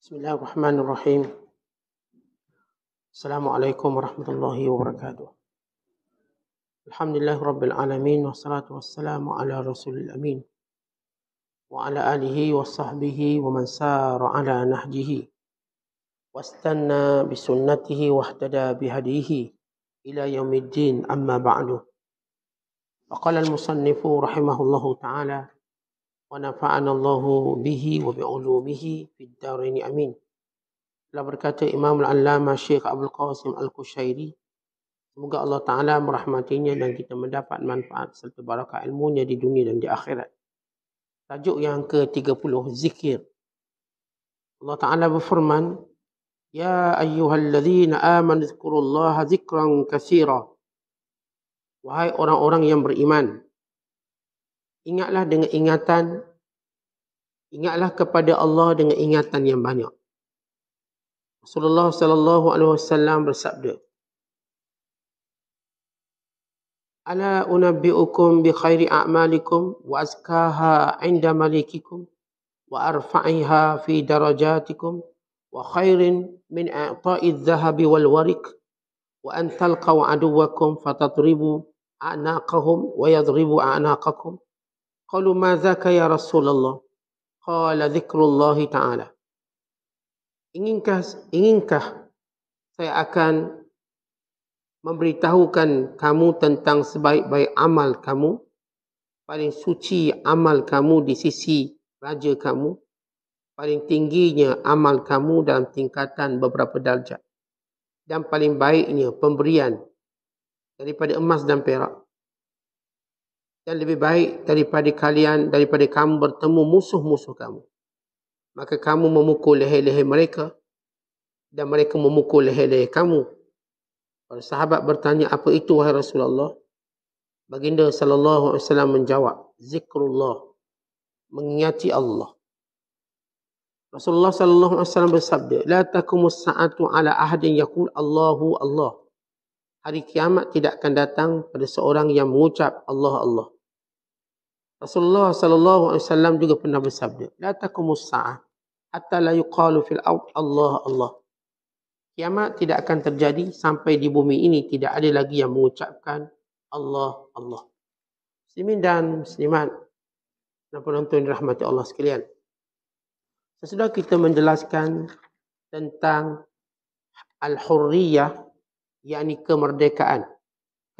Bismillahirrahmanirrahim. Assalamualaikum warahmatullahi wabarakatuh. Alhamdulillah rabbil alamin wassalatu wassalamu ala rasulil amin wa ala alihi wa sahbihi wa man sara ala nahjihi wastanna bisunnatihi wahtada bihadihi ila yaumiddin amma ba'du. Faqala al-musannifu rahimahullahu ta'ala wa nafa'ana Allahu bihi wa bi'ulumihi fid darain amin. Telah berkata Imam Al-Allamah Syekh Abdul Qasim Al-Kushairi, semoga Allah Ta'ala merahmatinya dan kita mendapat manfaat serta barakah ilmunya di dunia dan di akhirat. Tajuk yang ke-30, zikir. Allah Ta'ala berfirman, Ya ayyuhalladzina amanu dzkurullaha dzikran katsira. Wahai orang-orang yang beriman, ingatlah dengan ingatlah kepada Allah dengan ingatan yang banyak. Rasulullah sallallahu alaihi wasallam bersabda, Ala unabbi'ukum bi khairi a'malikum wa azkaha 'inda malikikum wa arfa'iha fi darajatikum wa khairin min i'ta'i adh-dhahabi wal warik wa an talqaw aduwakum fatadribu a'naqahum wa yadribu a'naqakum. Qalu ma dzaka ya Rasulullah? Qala dzikrullahi ta'ala. Inginkah saya akan memberitahukan kamu tentang sebaik-baik amal kamu, paling suci amal kamu di sisi Raja kamu, paling tingginya amal kamu dalam tingkatan beberapa darjat, dan paling baiknya pemberian daripada emas dan perak, dan lebih baik daripada kamu bertemu musuh-musuh kamu. Maka kamu memukul leher-leher mereka dan mereka memukul leher-leher kamu. Para sahabat bertanya, apa itu wahai Rasulullah? Baginda sallallahu alaihi wasallam menjawab, zikrullah, mengingati Allah. Rasulullah sallallahu alaihi wasallam bersabda, la taqumus sa'atu ala ahadin yaqul Allahu Allah. Hari kiamat tidak akan datang pada seorang yang mengucap Allah Allah. Rasulullah sallallahu alaihi wasallam juga pernah bersabda, la taqumus sa'ah hatta la yuqalu fil ard Allah Allah. Kiamat tidak akan terjadi sampai di bumi ini tidak ada lagi yang mengucapkan Allah Allah. Muslimin dan muslimat dan penonton dirahmati Allah sekalian. Sesudah kita menjelaskan tentang al-hurriyah, yakni kemerdekaan,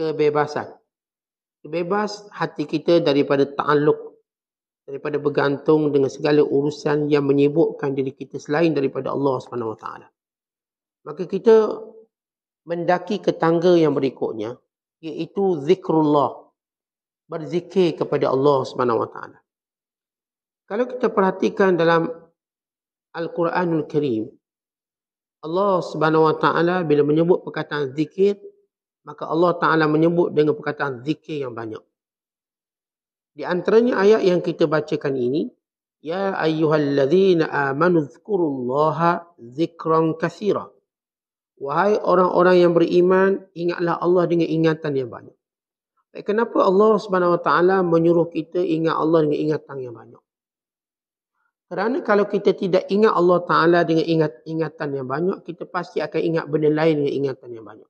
kebebasan. Bebas hati kita daripada ta'alluq, daripada bergantung dengan segala urusan yang menyibukkan diri kita selain daripada Allah Subhanahu Wa Taala. Maka kita mendaki ke tangga yang berikutnya, iaitu zikrullah, berzikir kepada Allah Subhanahu Wa Taala. Kalau kita perhatikan dalam Al-Quranul Karim, Allah Subhanahu Wa Taala bila menyebut perkataan zikir, maka Allah Ta'ala menyebut dengan perkataan zikir yang banyak. Di antaranya ayat yang kita bacakan ini, Ya ayyuhalladzina amanu dzkurullaha dzikran katsira. Wahai orang-orang yang beriman, ingatlah Allah dengan ingatan yang banyak. Kenapa Allah Subhanahu Wa Taala menyuruh kita ingat Allah dengan ingatan yang banyak? Kerana kalau kita tidak ingat Allah Ta'ala dengan ingatan yang banyak, kita pasti akan ingat benda lain dengan ingatan yang banyak.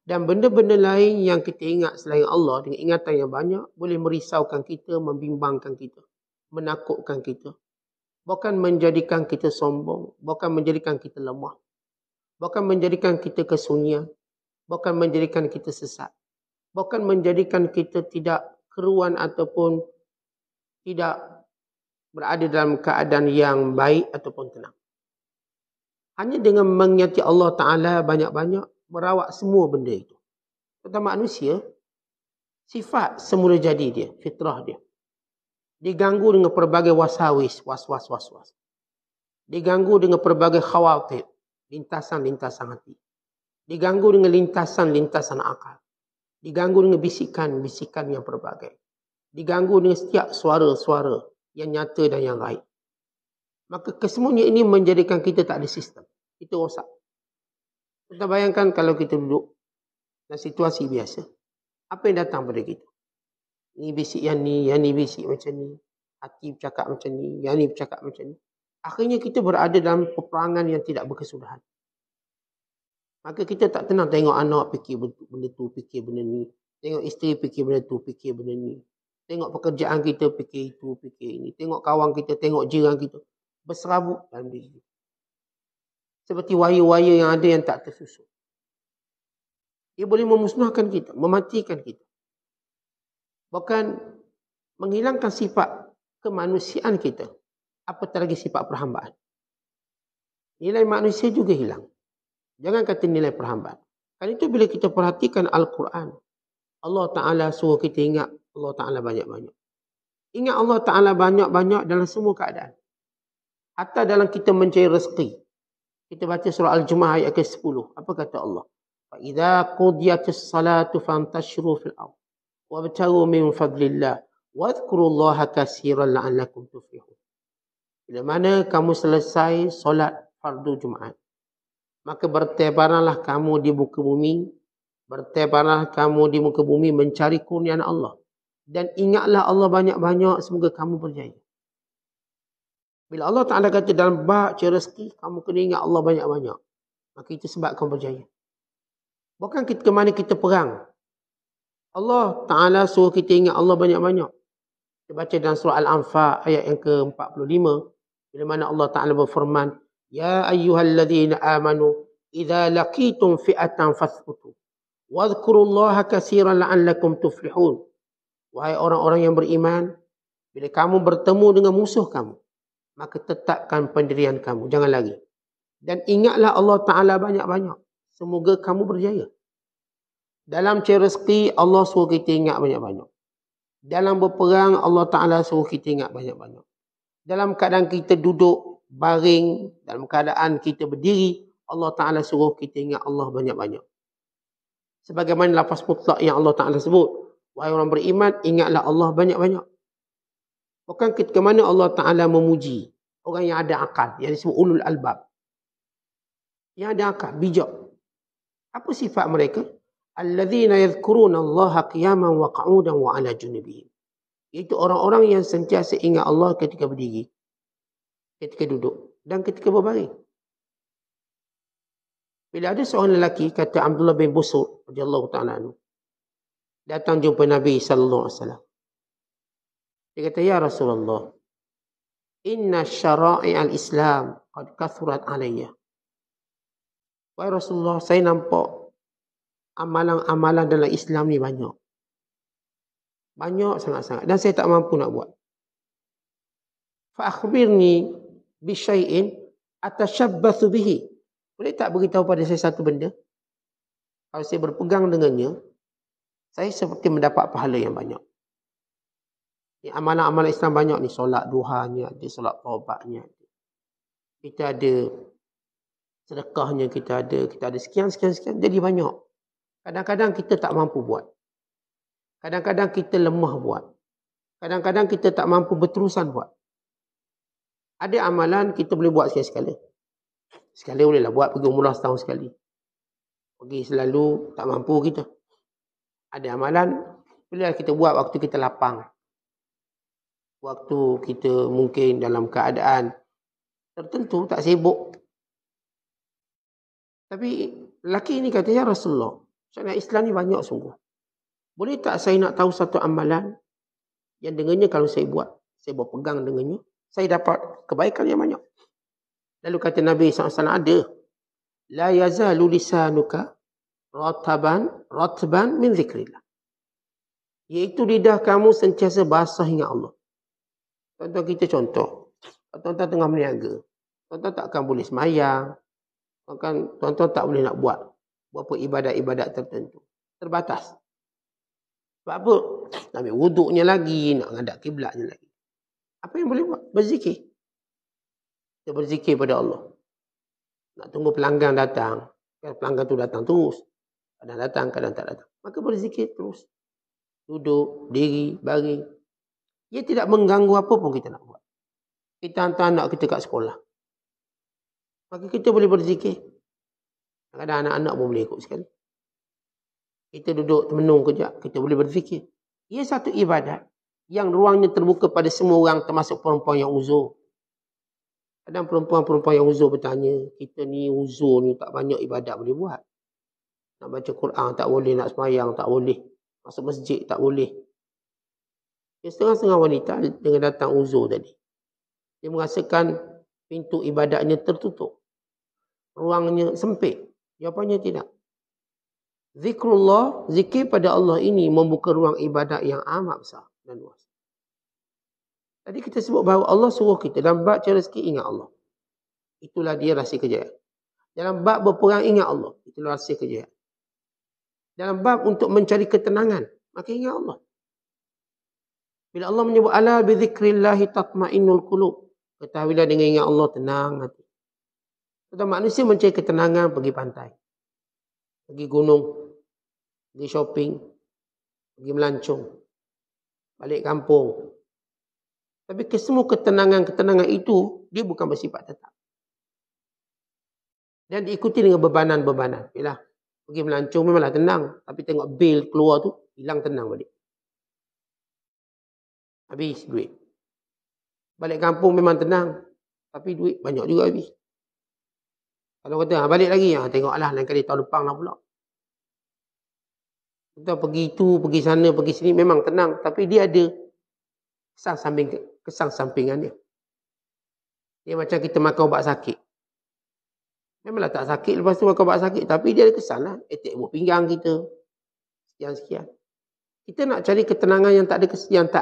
Dan benda-benda lain yang kita ingat selain Allah dengan ingatan yang banyak boleh merisaukan kita, membimbangkan kita, menakutkan kita. Bukan menjadikan kita sombong, bukan menjadikan kita lemah, bukan menjadikan kita kesunyian, bukan menjadikan kita sesat, bukan menjadikan kita tidak keruan ataupun tidak berada dalam keadaan yang baik ataupun tenang. Hanya dengan mengingati Allah Ta'ala banyak-banyak, merawat semua benda itu. Terutama manusia, sifat semula jadi dia, fitrah dia. Diganggu dengan pelbagai wasawis, was-was. Diganggu dengan pelbagai khawatir, lintasan-lintasan hati. Diganggu dengan lintasan-lintasan akal. Diganggu dengan bisikan-bisikan yang pelbagai. Diganggu dengan setiap suara-suara yang nyata dan yang gaib. Maka kesemuanya ini menjadikan kita tak ada sistem. Kita rosak. Kita bayangkan kalau kita duduk dalam situasi biasa. Apa yang datang pada kita? Ni bisik yang ni bisik macam ni. Hati bercakap macam ni, yang ni bercakap macam ni. Akhirnya kita berada dalam peperangan yang tidak berkesudahan. Maka kita tak tenang tengok anak fikir benda tu, fikir benda ni. Tengok isteri fikir benda tu, fikir benda ni. Tengok pekerjaan kita fikir itu, fikir ini. Tengok kawan kita, tengok jiran kita. Berserabut dalam diri. Seperti wayar-wayar yang ada yang tak tersusun. Ia boleh memusnahkan kita, mematikan kita. Bahkan menghilangkan sifat kemanusiaan kita. Apatah lagi sifat perhambaan. Nilai manusia juga hilang. Jangan kata nilai perhambaan. Kan itu bila kita perhatikan Al-Quran. Allah Ta'ala suruh kita ingat Allah Ta'ala banyak-banyak. Ingat Allah Ta'ala banyak-banyak dalam semua keadaan. Hatta dalam kita mencari rezeki. Kita baca surah Al-Jumu'ah ayat ke-10. Apa kata Allah? فَإِذَا قُضِيَتِ الصَّلَاةُ فَانْتَشِرُوا فِي الْأَرْضِ وَابْتَغُوا مِنْ فَضْلِ اللَّهِ وَاذْكُرُوا اللَّهَ كَثِيرًا لَعَلَّكُمْ تُفْلِحُونَ. Bila mana kamu selesai solat fardu Jumaat, maka bertebaranlah kamu di muka bumi. Bertebaranlah kamu di muka bumi mencari kurniaan Allah. Dan ingatlah Allah banyak-banyak, semoga kamu berjaya. Bila Allah Ta'ala kata dalam bab cari rezeki, kamu kena ingat Allah banyak-banyak. Maka itu sebab kamu berjaya. Bukan ke mana kita perang. Allah Ta'ala suruh kita ingat Allah banyak-banyak. Kita baca dalam surah Al-Anfal ayat yang ke-45. Bila mana Allah Ta'ala berfirman, Ya ayyuhalladzina amanu idza laqitum fi'atan fathbutu wadhkurullaha katsiran la'allakum tuflihun. Wahai orang-orang yang beriman, bila kamu bertemu dengan musuh kamu, maka tetapkan pendirian kamu, jangan lari. Dan ingatlah Allah Ta'ala banyak-banyak, semoga kamu berjaya. Dalam cari rezeki Allah suruh kita ingat banyak-banyak. Dalam berperang Allah Ta'ala suruh kita ingat banyak-banyak. Dalam keadaan kita duduk baring, dalam keadaan kita berdiri, Allah Ta'ala suruh kita ingat Allah banyak-banyak. Sebagaimana lafaz mutlak yang Allah Ta'ala sebut, wahai orang beriman, ingatlah Allah banyak-banyak. Bukan ketika mana Allah Ta'ala memuji orang yang ada akal, yang disebut ulul albab. Yang ada akal, bijak. Apa sifat mereka? Alladzina yadhkuruna Allaha qiyaman wa qu'udan wa 'ala junubihim. Itu orang-orang yang sentiasa ingat Allah ketika berdiri, ketika duduk, dan ketika berbaring. Bila ada seorang lelaki, kata Abdullah bin Busur radhiyallahu ta'ala anhu, datang jumpa Nabi sallallahu alaihi wasallam. Dia kata, Ya Rasulullah, inna syara'i al-Islam qad kathurat alayya. Wahai Rasulullah, saya nampak amalan-amalan dalam Islam ni banyak. Banyak sangat-sangat. Dan saya tak mampu nak buat. Fa akhbirni bi syai'in atashabbathu bihi. Boleh tak beritahu pada saya satu benda? Kalau saya berpegang dengannya, saya seperti mendapat pahala yang banyak. Ni amalan-amalan Islam banyak ni. Solat duhanya, ada solat taubatnya. Kita ada sedekahnya, kita ada sekian. Jadi banyak. Kadang-kadang kita tak mampu buat. Kadang-kadang kita lemah buat. Kadang-kadang kita tak mampu berterusan buat. Ada amalan kita boleh buat sekali-sekala. Sekali bolehlah buat, pergi umrah setahun sekali. Pergi selalu, tak mampu kita. Ada amalan, bolehlah kita buat waktu kita lapang. Waktu kita mungkin dalam keadaan tertentu, tak sibuk. Tapi lelaki ini kata, Ya Rasulullah, syariat Islam ni banyak sungguh. Boleh tak saya nak tahu satu amalan yang dengannya kalau saya buat, saya berpegang dengannya, saya dapat kebaikan yang banyak. Lalu kata Nabi SAW, ada. La yazalu lisanuka ratban min zikrillah. Iaitu lidah kamu sentiasa basah ingat Allah. Tuan-tuan kita contoh. Tuan-tuan tengah berniaga. Tuan-tuan takkan boleh semayang. Tuan-tuan tak boleh nak buat beberapa ibadat-ibadat tertentu. Terbatas. Sebab apa? Nak ambil wuduknya lagi, nak ngadap kiblatnya lagi. Apa yang boleh buat? Berzikir. Kita berzikir pada Allah. Nak tunggu pelanggan datang. Pelanggan tu datang terus. Kadang datang, kadang tak datang. Maka berzikir terus. Duduk, diri, baring. Ia tidak mengganggu apa pun kita nak buat. Kita hantar anak kita kat sekolah. Maka kita boleh berzikir. Kadang anak-anak pun boleh ikut sekali. Kita duduk termenung kejap, kita boleh berzikir. Ia satu ibadat yang ruangnya terbuka pada semua orang, termasuk perempuan yang uzur. Kadang perempuan-perempuan yang uzur bertanya, kita ni uzur ni tak banyak ibadat boleh buat. Nak baca Quran tak boleh, nak sembahyang tak boleh, masuk masjid tak boleh. Setengah-setengah wanita dengan datang uzur tadi, dia merasakan pintu ibadatnya tertutup, ruangnya sempit. Jawapannya tidak. Zikrullah, zikir pada Allah ini membuka ruang ibadat yang amat besar dan luas. Tadi kita sebut bahawa Allah suruh kita dalam bab cari rezeki ingat Allah. Itulah dia rahsia kejayaan. Dalam bab berperang ingat Allah. Itulah rahsia kejayaan. Dalam bab untuk mencari ketenangan, maka ingat Allah. Bila Allah menyebut ala bi dzikrillahi tatmainnul qulub, ketahuilah dengan ingat Allah tenang hati. Sebab manusia mencari ketenangan pergi pantai, pergi gunung, pergi shopping, pergi melancong, balik kampung. Tapi kesemua ketenangan itu dia bukan bersifat tetap. Dan diikuti dengan bebanan-bebanan. Yalah, pergi melancong memanglah tenang, tapi tengok bil keluar tu hilang tenang balik. Habis duit. Balik kampung memang tenang, tapi duit banyak juga habis. Kalau kata balik lagi, tengoklah lain kali tahun depan lah pula. Kita pergi tu, pergi sana, pergi sini memang tenang, tapi dia ada kesan sampingan dia. Dia macam kita makan ubat sakit. Memanglah tak sakit lepas tu makan ubat sakit, tapi dia ada kesan lah. Attack buah pinggang kita. Sekian-sekian. Kita nak cari ketenangan yang tak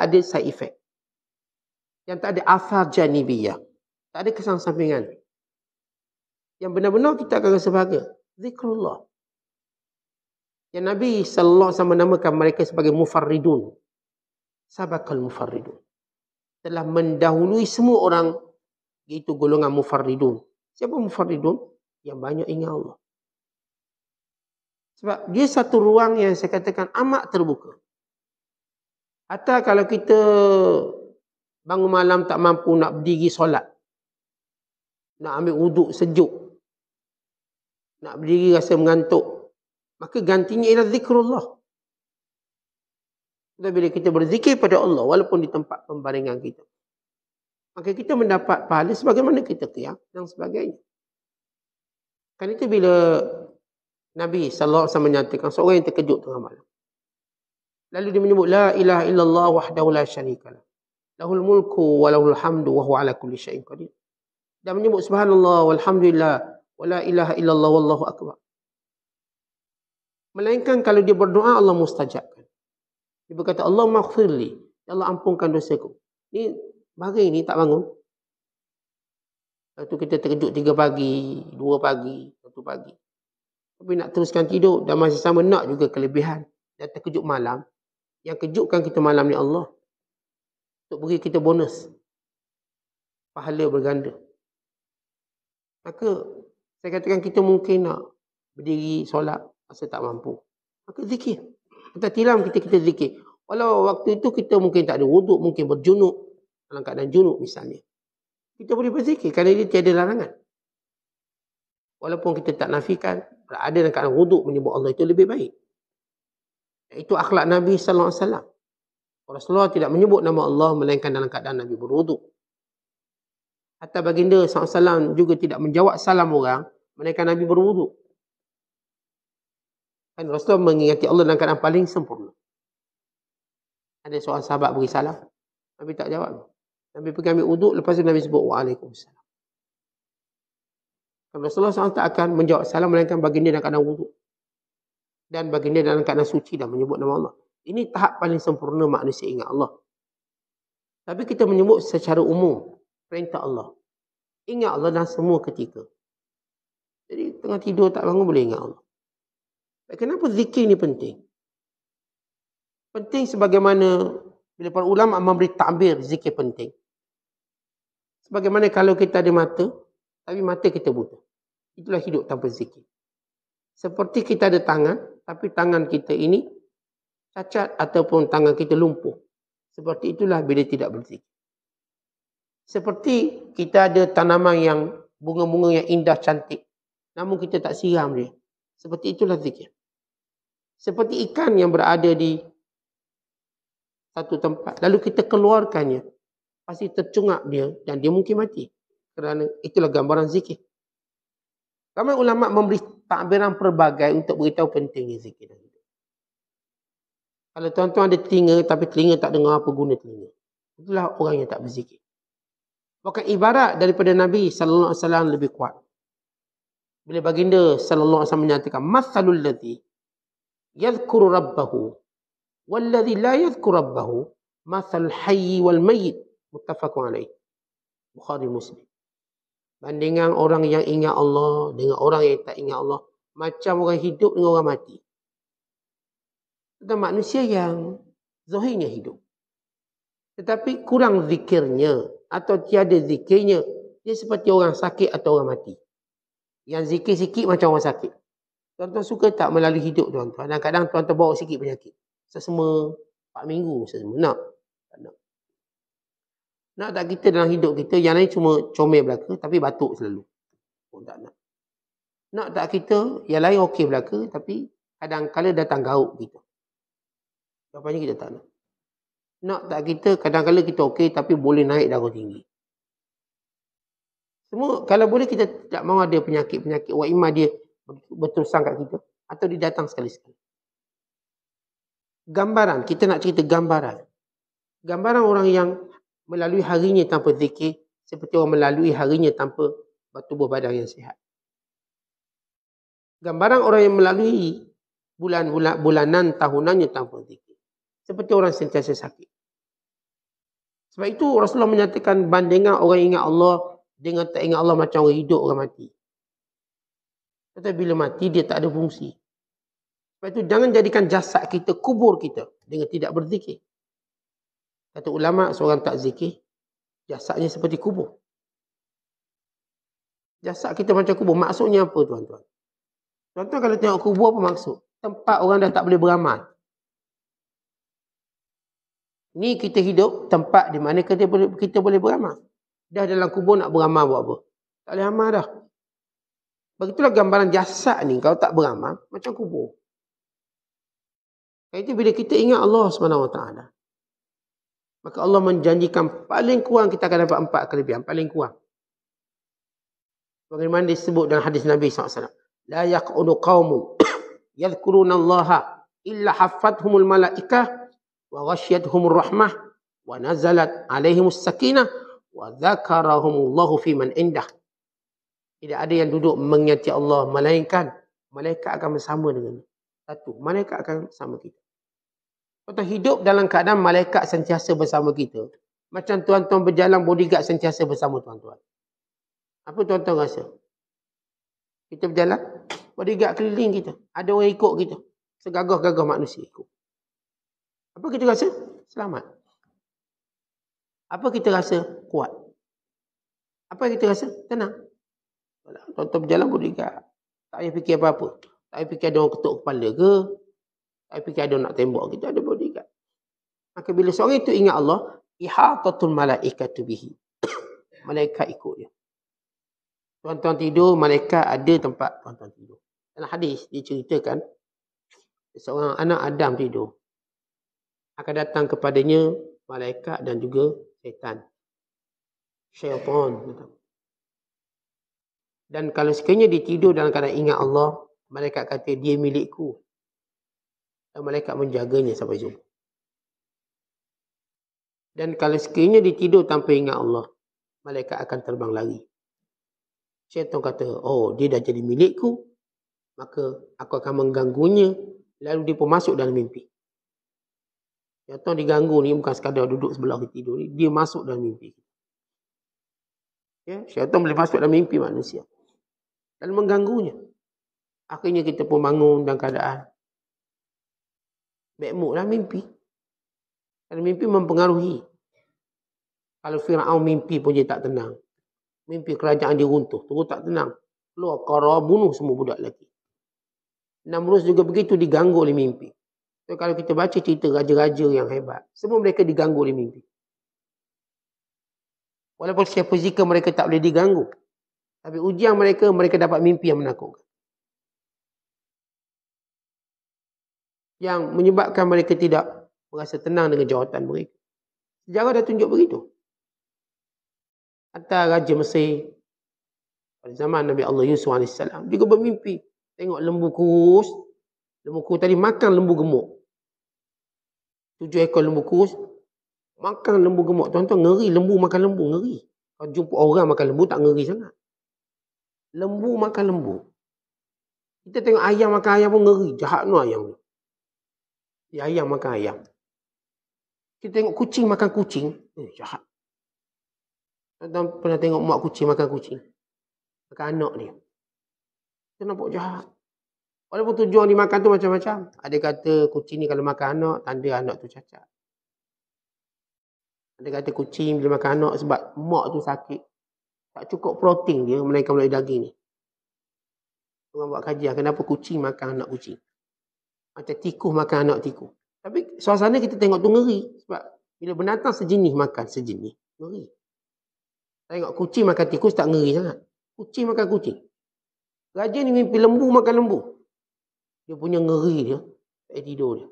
ada side effect. Yang tak ada athar janibiyah. Tak ada kesan sampingan. Yang benar-benar kita akan rasa bahagia. Zikrullah. Yang Nabi SAW menamakan mereka sebagai mufarridun. Sabakal mufarridun. Telah mendahului semua orang, iaitu golongan mufarridun. Siapa mufarridun? Yang banyak ingat Allah. Sebab dia satu ruang yang saya katakan amat terbuka. Atau kalau kita bangun malam tak mampu nak berdiri solat, nak ambil wuduk sejuk, nak berdiri rasa mengantuk, maka gantinya ialah zikrullah. Dan bila kita berzikir pada Allah walaupun di tempat pembaringan kita, maka kita mendapat pahala sebagaimana kita qiyam dan sebagainya. Kan itu bila Nabi SAW menyatakan seorang yang terkejut tengah malam, lalu dia menyebut la ilaha illallah wahdahu la syarikalah, lahul mulku wa lahul hamdu wa huwa ala kulli syai'in qadir. Dan menyebut subhanallah walhamdulillah wa la ilaha illallah wallahu akbar. Melainkan kalau dia berdoa Allah mustajabkan. Dia berkata Allah maghfirli, ya Allah ampunkan dosaku. Ni baring ni tak bangun. Lepas tu kita terkejut 3 pagi, 2 pagi, 1 pagi. Tapi nak teruskan tidur dan masih sama nak juga kelebihan. Dan terkejut malam. Yang kejutkan kita malam ni Allah. Untuk beri kita bonus. Pahala berganda. Maka saya katakan kita mungkin nak berdiri solat masa tak mampu. Maka zikir. Kita tilam kita zikir. Walau waktu itu kita mungkin tak ada wuduk, mungkin berjunuk. Dalam keadaan junuk misalnya. Kita boleh berzikir kerana dia tiada larangan. Walaupun kita tak nafikan, berada dalam keadaan wuduk menyebut Allah itu lebih baik. Itu akhlak Nabi SAW. Rasulullah tidak menyebut nama Allah melainkan dalam keadaan Nabi berwuduk. Hatta baginda SAW juga tidak menjawab salam orang melainkan Nabi berwuduk. Kan Rasulullah mengingati Allah dalam keadaan paling sempurna. Ada seorang sahabat beri salam, Nabi tak jawab. Nabi pergi ambil wuduk, lepas tu Nabi sebut waalaikumsalam. Rasulullah SAW tak akan menjawab salam melainkan baginda dalam keadaan wuduk. Dan baginda dalam keadaan suci dan menyebut nama Allah. Ini tahap paling sempurna manusia ingat Allah. Tapi kita menyebut secara umum perintah Allah. Ingat Allah dalam semua ketika. Jadi tengah tidur tak bangun boleh ingat Allah. Kenapa zikir ni penting? Penting sebagaimana bila para ulama memberi takbir zikir penting. Sebagaimana kalau kita ada mata, tapi mata kita buta. Itulah hidup tanpa zikir. Seperti kita ada tangan, tapi tangan kita ini cacat ataupun tangan kita lumpuh. Seperti itulah bila tidak berzikir. Seperti kita ada tanaman yang bunga-bunga yang indah cantik, namun kita tak siram dia. Seperti itulah zikir. Seperti ikan yang berada di satu tempat, lalu kita keluarkannya, pasti tercungap dia dan dia mungkin mati. Kerana itulah gambaran zikir. Ramai ulama memberi takbiran pelbagai untuk beritahu pentingnya zikir. Kalau tuan-tuan ada telinga tapi telinga tak dengar, apa guna telinga? Itulah orang yang tak berzikir. Bahkan ibarat daripada Nabi sallallahu alaihi wasallam lebih kuat. Bila baginda sallallahu alaihi wasallam menyatakan mathalul ladzi yadhkuru rabbahu wal ladzi la yadhkuru rabbahu mathal hayy wal mayyit, muttafaqun alaih. Bukhari Muslim. Bandingan orang yang ingat Allah dengan orang yang tak ingat Allah, macam orang hidup dengan orang mati. Tentang manusia yang zahirnya hidup, tetapi kurang zikirnya atau tiada zikirnya, dia seperti orang sakit atau orang mati. Yang zikir sikit macam orang sakit. Tuan-tuan suka tak melalui hidup tuan-tuan? Kadang-kadang tuan-tuan bawa sikit penyakit. Sesama 4 minggu sesama. Nak? Tak nak. Nak tak kita dalam hidup kita, yang lain cuma comel belaka tapi batuk selalu. Oh, tak nak. Nak tak kita, yang lain okey belaka tapi kadang-kadang datang gauk kita. Jawapannya kita tak nak. Nak tak kita, kadang-kadang kita okey tapi boleh naik darah tinggi. Semua, kalau boleh kita tak mahu ada penyakit-penyakit. Wa imma dia berterusan kat kita atau dia datang sekali-sekali. Gambaran, kita nak cerita gambaran. Gambaran orang yang melalui harinya tanpa zikir seperti orang melalui harinya tanpa tubuh badan yang sihat. Gambaran orang yang melalui bulanan tahunannya tanpa zikir seperti orang sentiasa sakit. Sebab itu Rasulullah menyatakan bandingan orang ingat Allah dengan tak ingat Allah macam orang hidup, orang mati. Tetapi bila mati dia tak ada fungsi. Sebab itu jangan jadikan jasad kita, kubur kita dengan tidak berzikir. Kata ulama, seorang tak zikir, jasadnya seperti kubur. Jasad kita macam kubur. Maksudnya apa tuan-tuan? Tuan-tuan kalau tengok kubur apa maksud? Tempat orang dah tak boleh beramal. Ni kita hidup tempat di mana kita boleh beramal. Dah dalam kubur nak beramal buat apa? Tak boleh amal dah. Begitulah gambaran jasad ni. Kalau tak beramal, macam kubur. Itu bila kita ingat Allah SWT, maka Allah menjanjikan paling kurang kita akan dapat 4 kelebihan. Paling kurang. Bagaimana disebut dalam hadis Nabi SAW. La yaq'udu qawmun yadhkuruna Allaha illa haffathumul malaikah wa ghasyiyatuhumur rahmah wa nazalat alaihimus sakinah wa dzakarahumullahu fi man indah. Tidak ada yang duduk mengingati Allah melainkan malaikat akan bersama dengan satu. Malaikat akan bersama kita. Kita hidup dalam keadaan malaikat sentiasa bersama kita. Macam tuan-tuan berjalan, bodyguard sentiasa bersama tuan-tuan. Apa tuan-tuan rasa? Kita berjalan, bodyguard keliling kita. Ada orang ikut kita. Segagah-gagah manusia ikut. Apa kita rasa? Selamat. Apa kita rasa? Kuat. Apa kita rasa? Tenang. Tuan-tuan berjalan, bodyguard. Tak payah fikir apa-apa. Tak payah fikir ada orang ketuk kepala ke. Tak payah fikir ada orang nak tembak kita. Ada bodyguard. Maka bila seorang itu ingat Allah, ihatatul malaikatu bihi. Malaikat ikut dia. Tuan-tuan tidur, malaikat ada tempat tuan-tuan tidur. Dalam hadis, diceritakan, seorang anak Adam tidur. Akan datang kepadanya malaikat dan juga syaitan. Syaitan. Dan kalau sekiranya dia tidur dalam keadaan ingat Allah, malaikat kata, dia milikku. Dan malaikat menjaganya sampai subuh. Dan kalau sekiranya dia tidur tanpa ingat Allah, malaikat akan terbang lari. Syaitan kata, oh dia dah jadi milikku, maka aku akan mengganggunya, lalu dia pun masuk dalam mimpi. Syaitan diganggu ni bukan sekadar duduk sebelah kita tidur ni, dia masuk dalam mimpi. Ya, syaitan boleh masuk dalam mimpi manusia dan mengganggunya. Akhirnya kita pun bangun dalam keadaan baik-mood lah mimpi. Dan mimpi mempengaruhi. Kalau Fir'aun mimpi pun dia tak tenang. Mimpi kerajaan dia runtuh, terus tak tenang. Keluar Qara, bunuh semua budak lelaki. Namrus juga begitu, diganggu oleh mimpi. So, kalau kita baca cerita raja-raja yang hebat, semua mereka diganggu oleh mimpi. Walaupun secara fizikal mereka tak boleh diganggu. Tapi ujian mereka dapat mimpi yang menakutkan. Yang menyebabkan mereka tidak merasa tenang dengan jawatan mereka. Sejarah dah tunjuk begitu. Hatta Raja Mesir pada zaman Nabi Allah Yusuf AS juga bermimpi. Tengok lembu kurus. Lembu kurus tadi makan lembu gemuk. 7 ekor lembu kurus makan lembu gemuk. Tuan-tuan ngeri lembu makan lembu, ngeri. Kalau jumpa orang makan lembu tak ngeri sangat. Lembu makan lembu. Kita tengok ayam makan ayam pun ngeri. Jahat no ayam. Ayam makan ayam. Kita tengok kucing makan kucing. Jahat. Tuan-tuan pernah tengok mak kucing makan kucing? Makan anak dia. Kita nampak jahat. Walaupun tujuan dimakan tu macam-macam. Ada kata kucing ni kalau makan anak, tanda anak tu cacat. Ada kata kucing bila makan anak sebab mak tu sakit. Tak cukup protein dia melainkan melalui daging ni. Orang buat kajian kenapa kucing makan anak kucing. Macam tikus makan anak tikus. Tapi suasana kita tengok tu ngeri. Sebab bila binatang sejenis makan sejenis, ngeri. Tengok kucing makan tikus tak ngeri sangat. Kucing makan kucing. Raja ni mimpi lembu makan lembu. Dia punya ngeri dia. Tak tidur dia.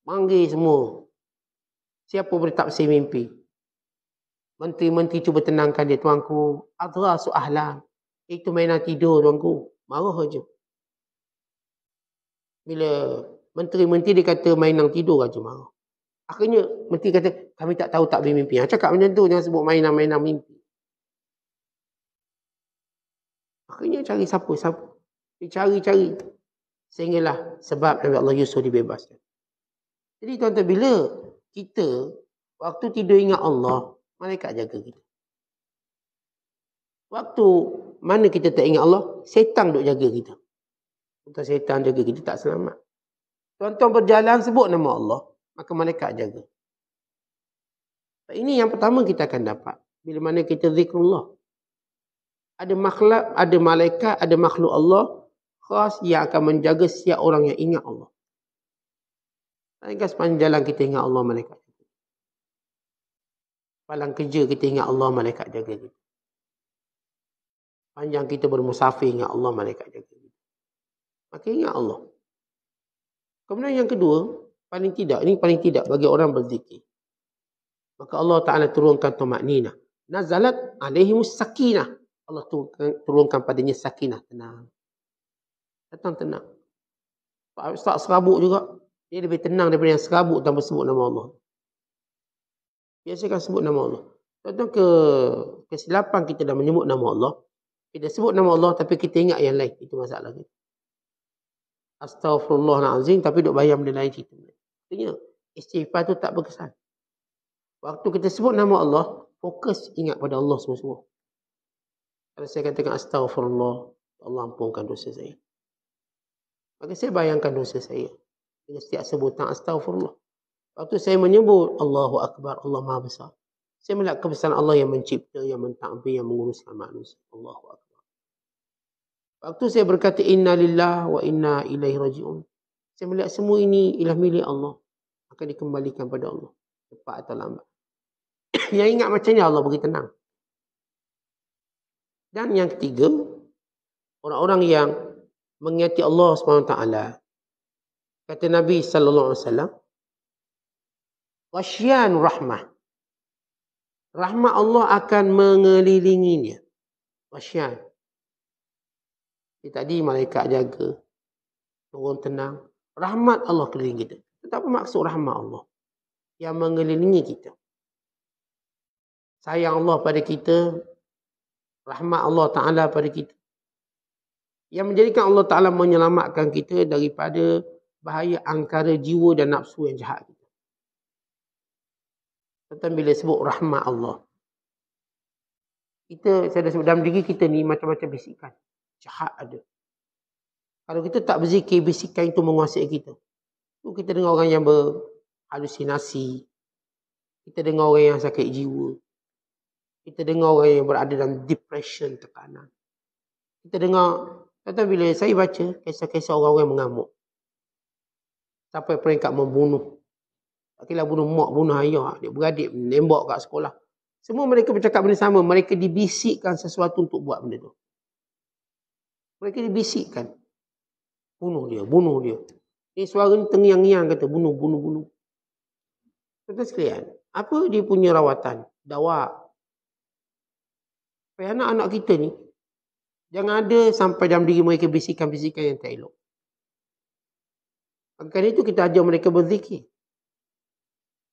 Panggil semua. Siapa boleh tafsir mimpi? Menteri-menteri cuba tenangkan dia. Tuanku, adrasu ahlam. Itu mainan tidur tuanku. Marah aja. Bila menteri-menteri dia kata mainan tidur aja marah. Akhirnya menteri kata, kami tak tahu takbir mimpi. Cakap macam tu, jangan sebut mainan-mainan mimpi. Akhirnya cari siapa. Dia cari. Sehinggalah sebab Nabi Allah Yusuf dibebaskan. Jadi tuan-tuan, bila kita waktu tidur ingat Allah, malaikat jaga kita. Waktu mana kita tak ingat Allah, setan duk jaga kita. Tuan setan jaga kita tak selamat. Tuan-tuan berjalan sebut nama Allah, maka malaikat jaga. Ini yang pertama kita akan dapat. Bila mana kita zikrullah. Ada makhluk, ada malaikat, ada makhluk Allah khas yang akan menjaga setiap orang yang ingat Allah. Malaikat sepanjang jalan kita ingat Allah, malaikat jaga. Palang kerja kita ingat Allah, malaikat jaga kita. Panjang kita bermusafir ingat Allah, malaikat jaga kita. Maka ingat Allah. Kemudian yang kedua, paling tidak bagi orang berzikir. Maka Allah Ta'ala turunkan tumakninah. Nazalat alaihimus sakinah. Allah turunkan padanya sakinah. Tenang. Datang tenang. Pak Ustaz serabut juga. Dia lebih tenang daripada yang serabut tanpa sebut nama Allah. Biasakan sebut nama Allah. Contoh kesilapan kita dah menyebut nama Allah. Kita sebut nama Allah tapi kita ingat yang lain. Itu masalah kita. Astaghfirullahalazim tapi duk bayar benda lain cerita. Artinya istighfar tu tak berkesan. Waktu kita sebut nama Allah, fokus ingat pada Allah semua-semua. Kalau saya katakan astaghfirullah, Allah ampunkan dosa saya. Maka saya bayangkan dosa saya. Dengan setiap sebutan astaghfirullah. Waktu saya menyebut Allahu Akbar, Allah Maha Besar. Saya melihat kebesaran Allah yang mencipta, yang mentadbir, yang menguruskan manusia. Allahu Akbar. Waktu saya berkata inna lillah wa inna ilaihi raji'un. Saya melihat semua ini ialah milik Allah. Akan dikembalikan pada Allah. Cepat atau lambat. Yang ingat macam ni Allah bagi tenang. Dan yang ketiga, orang-orang yang mengingati Allah SWT. Kata Nabi SAW, Ghasyan rahmah. Rahmat Allah akan mengelilinginya. Ghasyan. Tadi malaikat jaga. Turun tenang. Rahmat Allah keliling kita. Itu apa maksud rahmat Allah? Yang mengelilingi kita. Sayang Allah pada kita. Rahmat Allah Ta'ala pada kita. Yang menjadikan Allah Ta'ala menyelamatkan kita daripada bahaya angkara jiwa dan nafsu yang jahat kita. Tentang bila sebut rahmat Allah. Saya dah sebut dalam diri kita ni macam-macam bisikan. Jahat ada. Kalau kita tak berzikir, bisikan itu menguasai kita. Tu kita dengar orang yang berhalusinasi. Kita dengar orang yang sakit jiwa. Kita dengar orang yang berada dalam depression, tekanan. Kita dengar, kata bila saya baca kisah-kisah orang-orang yang mengamuk. Sampai peringkat membunuh. Tak kira bunuh mak, bunuh ayah, adik beradik, menembak kat sekolah. Semua mereka bercakap benda sama. Mereka dibisikkan sesuatu untuk buat benda tu. Mereka dibisikkan. Bunuh dia, bunuh dia. Ini suara ni tengiang-ngiang kata, bunuh, bunuh, bunuh. Kata sekalian, apa dia punya rawatan? Dawa. Supaya anak-anak kita ni, jangan ada sampai dalam diri mereka bisikan-bisikan yang tak elok. Kerana itu kita ajar mereka berzikir.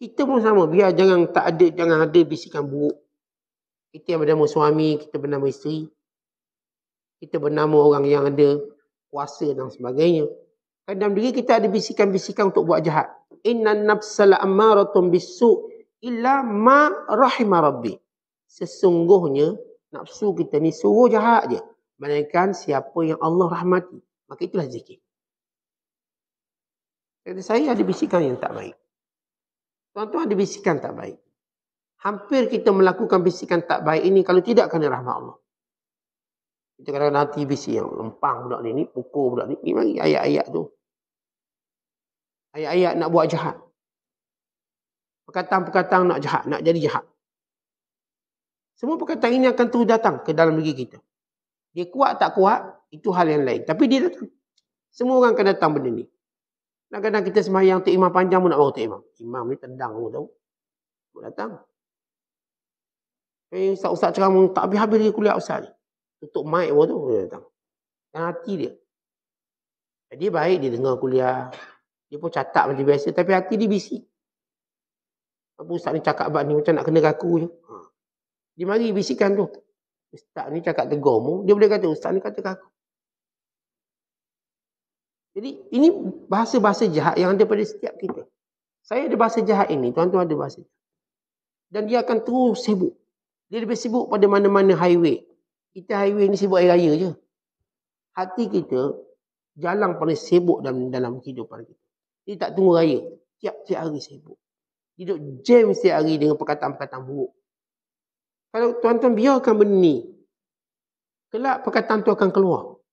Kita pun sama, biar jangan ada bisikan buruk. Kita yang bernama suami, kita bernama isteri, kita bernama orang yang ada kuasa dan sebagainya. Kan dalam diri kita ada bisikan-bisikan untuk buat jahat. Innan nafsala ammaratun bisu' illa ma rahima rabbi. Sesungguhnya nafsu kita ni suruh jahat je, melainkan siapa yang Allah rahmati. Maka itulah zikir. Kata saya ada bisikan yang tak baik. Tuan-tuan ada bisikan tak baik. Hampir kita melakukan bisikan tak baik ini kalau tidak kerana rahmat Allah. Kita kadang-kadang hati bisik yang lempang budak ni pukul budak ni mari ayat-ayat tu. Ayat-ayat nak buat jahat. Perkataan-perkataan nak jahat, nak jadi jahat. Semua perkataan ini akan terus datang ke dalam diri kita. Dia kuat tak kuat, itu hal yang lain. Tapi dia datang. Semua orang akan datang benda ni. Kadang-kadang kita sembahyang Tok Imam panjang pun nak bawa Tok Imam. Imam ni tendang pun tahu. Dia datang. Ustaz-ustaz ceramah tak habis-habis dia kuliah ustaz ni. Tutup mic pun tu, dia datang. Dan hati dia. Dia baik, dia dengar kuliah. Dia pun catat macam biasa, tapi hati dia bisik. Apa ustaz ni cakap abad ni macam nak kena kaku je. Dia mari bisikan tu. Ustaz ni cakap tegur mu, dia boleh kata ustaz ni kata kaku. Jadi ini bahasa-bahasa jahat yang ada pada setiap kita. Saya ada bahasa jahat ini, tuan-tuan ada bahasa jahat. Dan dia akan terus sibuk. Dia lebih sibuk pada mana-mana highway. Kita highway ni sibuk air raya je. Hati kita jalan paling sibuk dalam kehidupan kita. Dia tak tunggu raya. Tiap-tiap hari sibuk. Dia duduk jam setiap hari dengan perkataan-perkataan buruk. Kalau tuan-tuan biarkan benda ni, kelak perkataan tu akan keluar.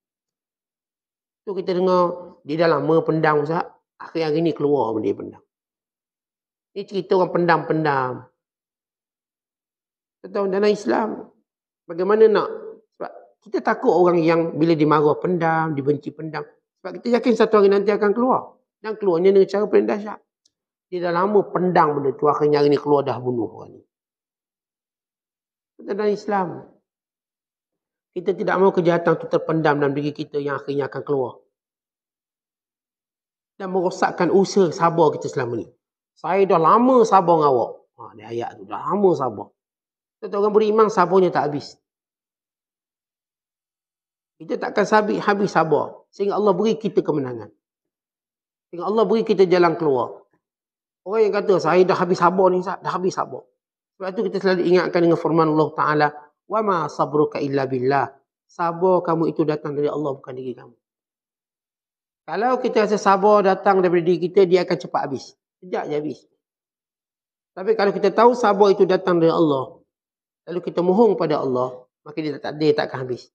Tu kita dengar, dia dah lama pendam Ustaz. Akhir-akhir ni keluar benda dia pendam. Ini cerita orang pendam-pendam. Tahu dalam Islam, bagaimana nak, sebab kita takut orang yang bila dimarah pendam, dibenci pendam. Sebab kita yakin satu hari nanti akan keluar. Dan keluarnya dengan cara paling dahsyat. Dia dah lama pendam benda tu, akhirnya hari ni keluar dah bunuh orang ni. Dalam Islam, kita tidak mahu kejahatan itu terpendam dalam diri kita yang akhirnya akan keluar. Dan merosakkan usaha sabar kita selama ni. Saya dah lama sabar dengan awak. Dia ayat tu, dah lama sabar. Kita orang beriman sabarnya tak habis. Kita takkan habis sabar. Sehingga Allah beri kita kemenangan. Sehingga Allah beri kita jalan keluar. Orang yang kata, saya dah habis sabar ni, dah habis sabar. Sebab itu kita selalu ingatkan dengan firman Allah Ta'ala, wa ma sabruka illa billah. Sabar kamu itu datang dari Allah, bukan diri kamu. Kalau kita rasa sabar datang daripada diri kita, dia akan cepat habis. Sekejap je habis. Tapi kalau kita tahu sabar itu datang dari Allah, lalu kita mohon pada Allah, maka dia takkan habis.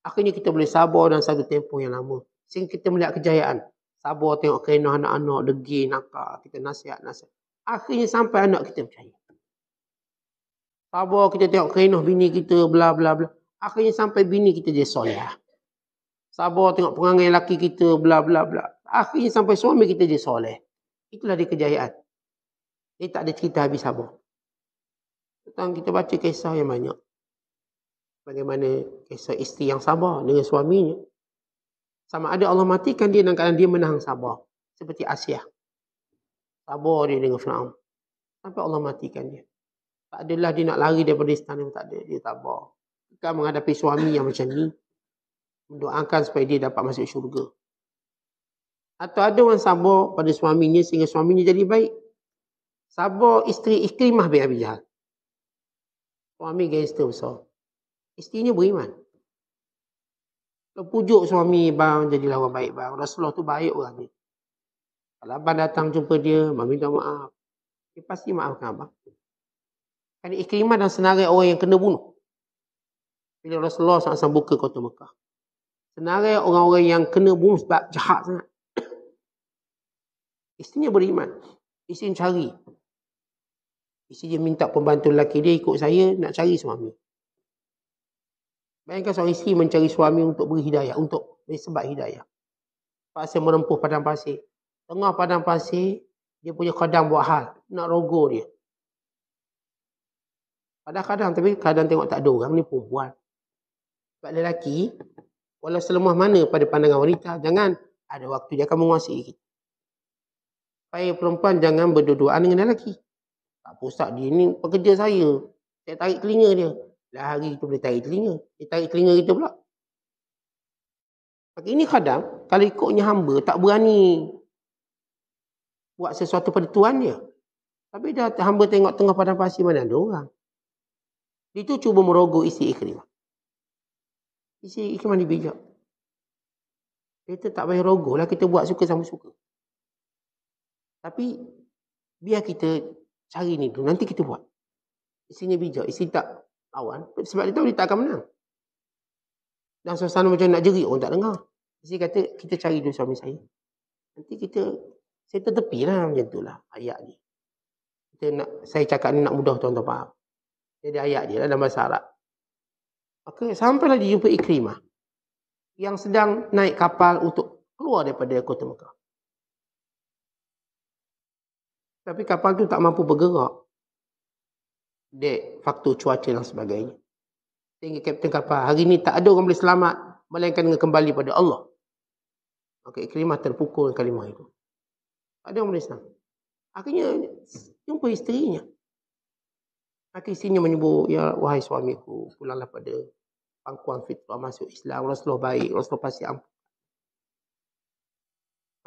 Akhirnya kita boleh sabar dalam satu tempoh yang lama. Sehingga kita melihat kejayaan. Sabar tengok kerana anak-anak, degil, nakal, kita nasihat. Akhirnya sampai anak kita percaya. Sabar kita tengok kerana bini kita, bla bla bla. Akhirnya sampai bini kita jadi soleh. Sabar tengok perangai lelaki kita, bla bla bla. Akhirnya sampai suami kita jadi soleh. Itulah dia kejayaan. Dia tak ada cerita habis sabar. Tentang kita baca kisah yang banyak. Bagaimana kisah isteri yang sabar dengan suaminya. Sama ada Allah matikan dia dan keadaan dia menahan sabar. Seperti Asyah. Sabar dia dengan Fir'aun. Sampai Allah matikan dia. Tak adalah dia nak lari daripada istana. Tak ada. Dia sabar. Dia menghadapi suami yang macam ni. Mendoakan supaya dia dapat masuk syurga. Atau ada orang sabar pada suaminya sehingga suaminya jadi baik. Sabar isteri Ikrimah bin Abi Jahal. Suami gangster besar. Isterinya beriman. Kalau pujuk suami, bang, jadilah orang baik, bang. Rasulullah tu baik orang ni. Kalau abang datang jumpa dia, abang minta maaf. Dia pasti maafkan abang. Kan Ikrimah dan senarai orang yang kena bunuh. Bila Rasulullah SAW buka kota Mekah. Senarai orang-orang yang kena bunuh sebab jahat sangat. Isterinya beriman. Isteri cari. Isteri dia minta pembantu lelaki dia ikut saya nak cari suami. Bayangkan seorang isteri mencari suami untuk beri hidayah, untuk beri sebab hidayah. Paksa menempuh padang pasir. Tengah padang pasir, dia punya khadam buat hal, nak rogoh dia. Kadang-kadang, tapi kadang tengok tak ada orang ni perempuan. Sebab lelaki, walau selemah mana pada pandangan wanita, jangan ada waktu dia akan menguasai kita. Supaya perempuan jangan berduaan dengan lelaki. Tak pusat dia ni pekerja saya tarik telinga dia. Lah hari kita boleh tarik telinga. Dia tarik telinga kita pula. Maka ini kadang, kalau ikutnya hamba, tak berani buat sesuatu pada Tuhan dia. Tapi dah hamba tengok tengah padang pasir mana ada orang. Dia tu cuba merogoh isi Ikrimah. Isi Ikrimah ni bijak. Kita tak payah rogoh lah, kita buat suka sama suka. Tapi biar kita cari ni dulu, nanti kita buat. Isinya bijak, isi tak lawan. Sebab dia tahu dia tak akan menang. Dan suasana macam nak jerit, orang tak dengar. Isi kata, kita cari dulu suami saya. Nanti kita settle tepi lah, macam tu lah ayat ni. Saya cakap ni nak mudah tuan-tuan faham. Jadi ayat dia lah dalam bahasa Arab. Maka sampailah dia jumpa Ikrimah yang sedang naik kapal untuk keluar daripada kota Mekah. Tapi kapal tu tak mampu bergerak. Faktor cuaca dan sebagainya. Sehingga kapten kapal, hari ni tak ada orang boleh selamat melainkan dengan kembali pada Allah. Maka Ikrimah terpukul kalimah itu. Tak ada orang boleh selamat. Akhirnya jumpa isterinya. Maka isterinya menyebut, ya wahai suamiku, pulanglah pada pangkuan fitrah masuk Islam. Rasulullah baik, Rasulullah pasti ampun.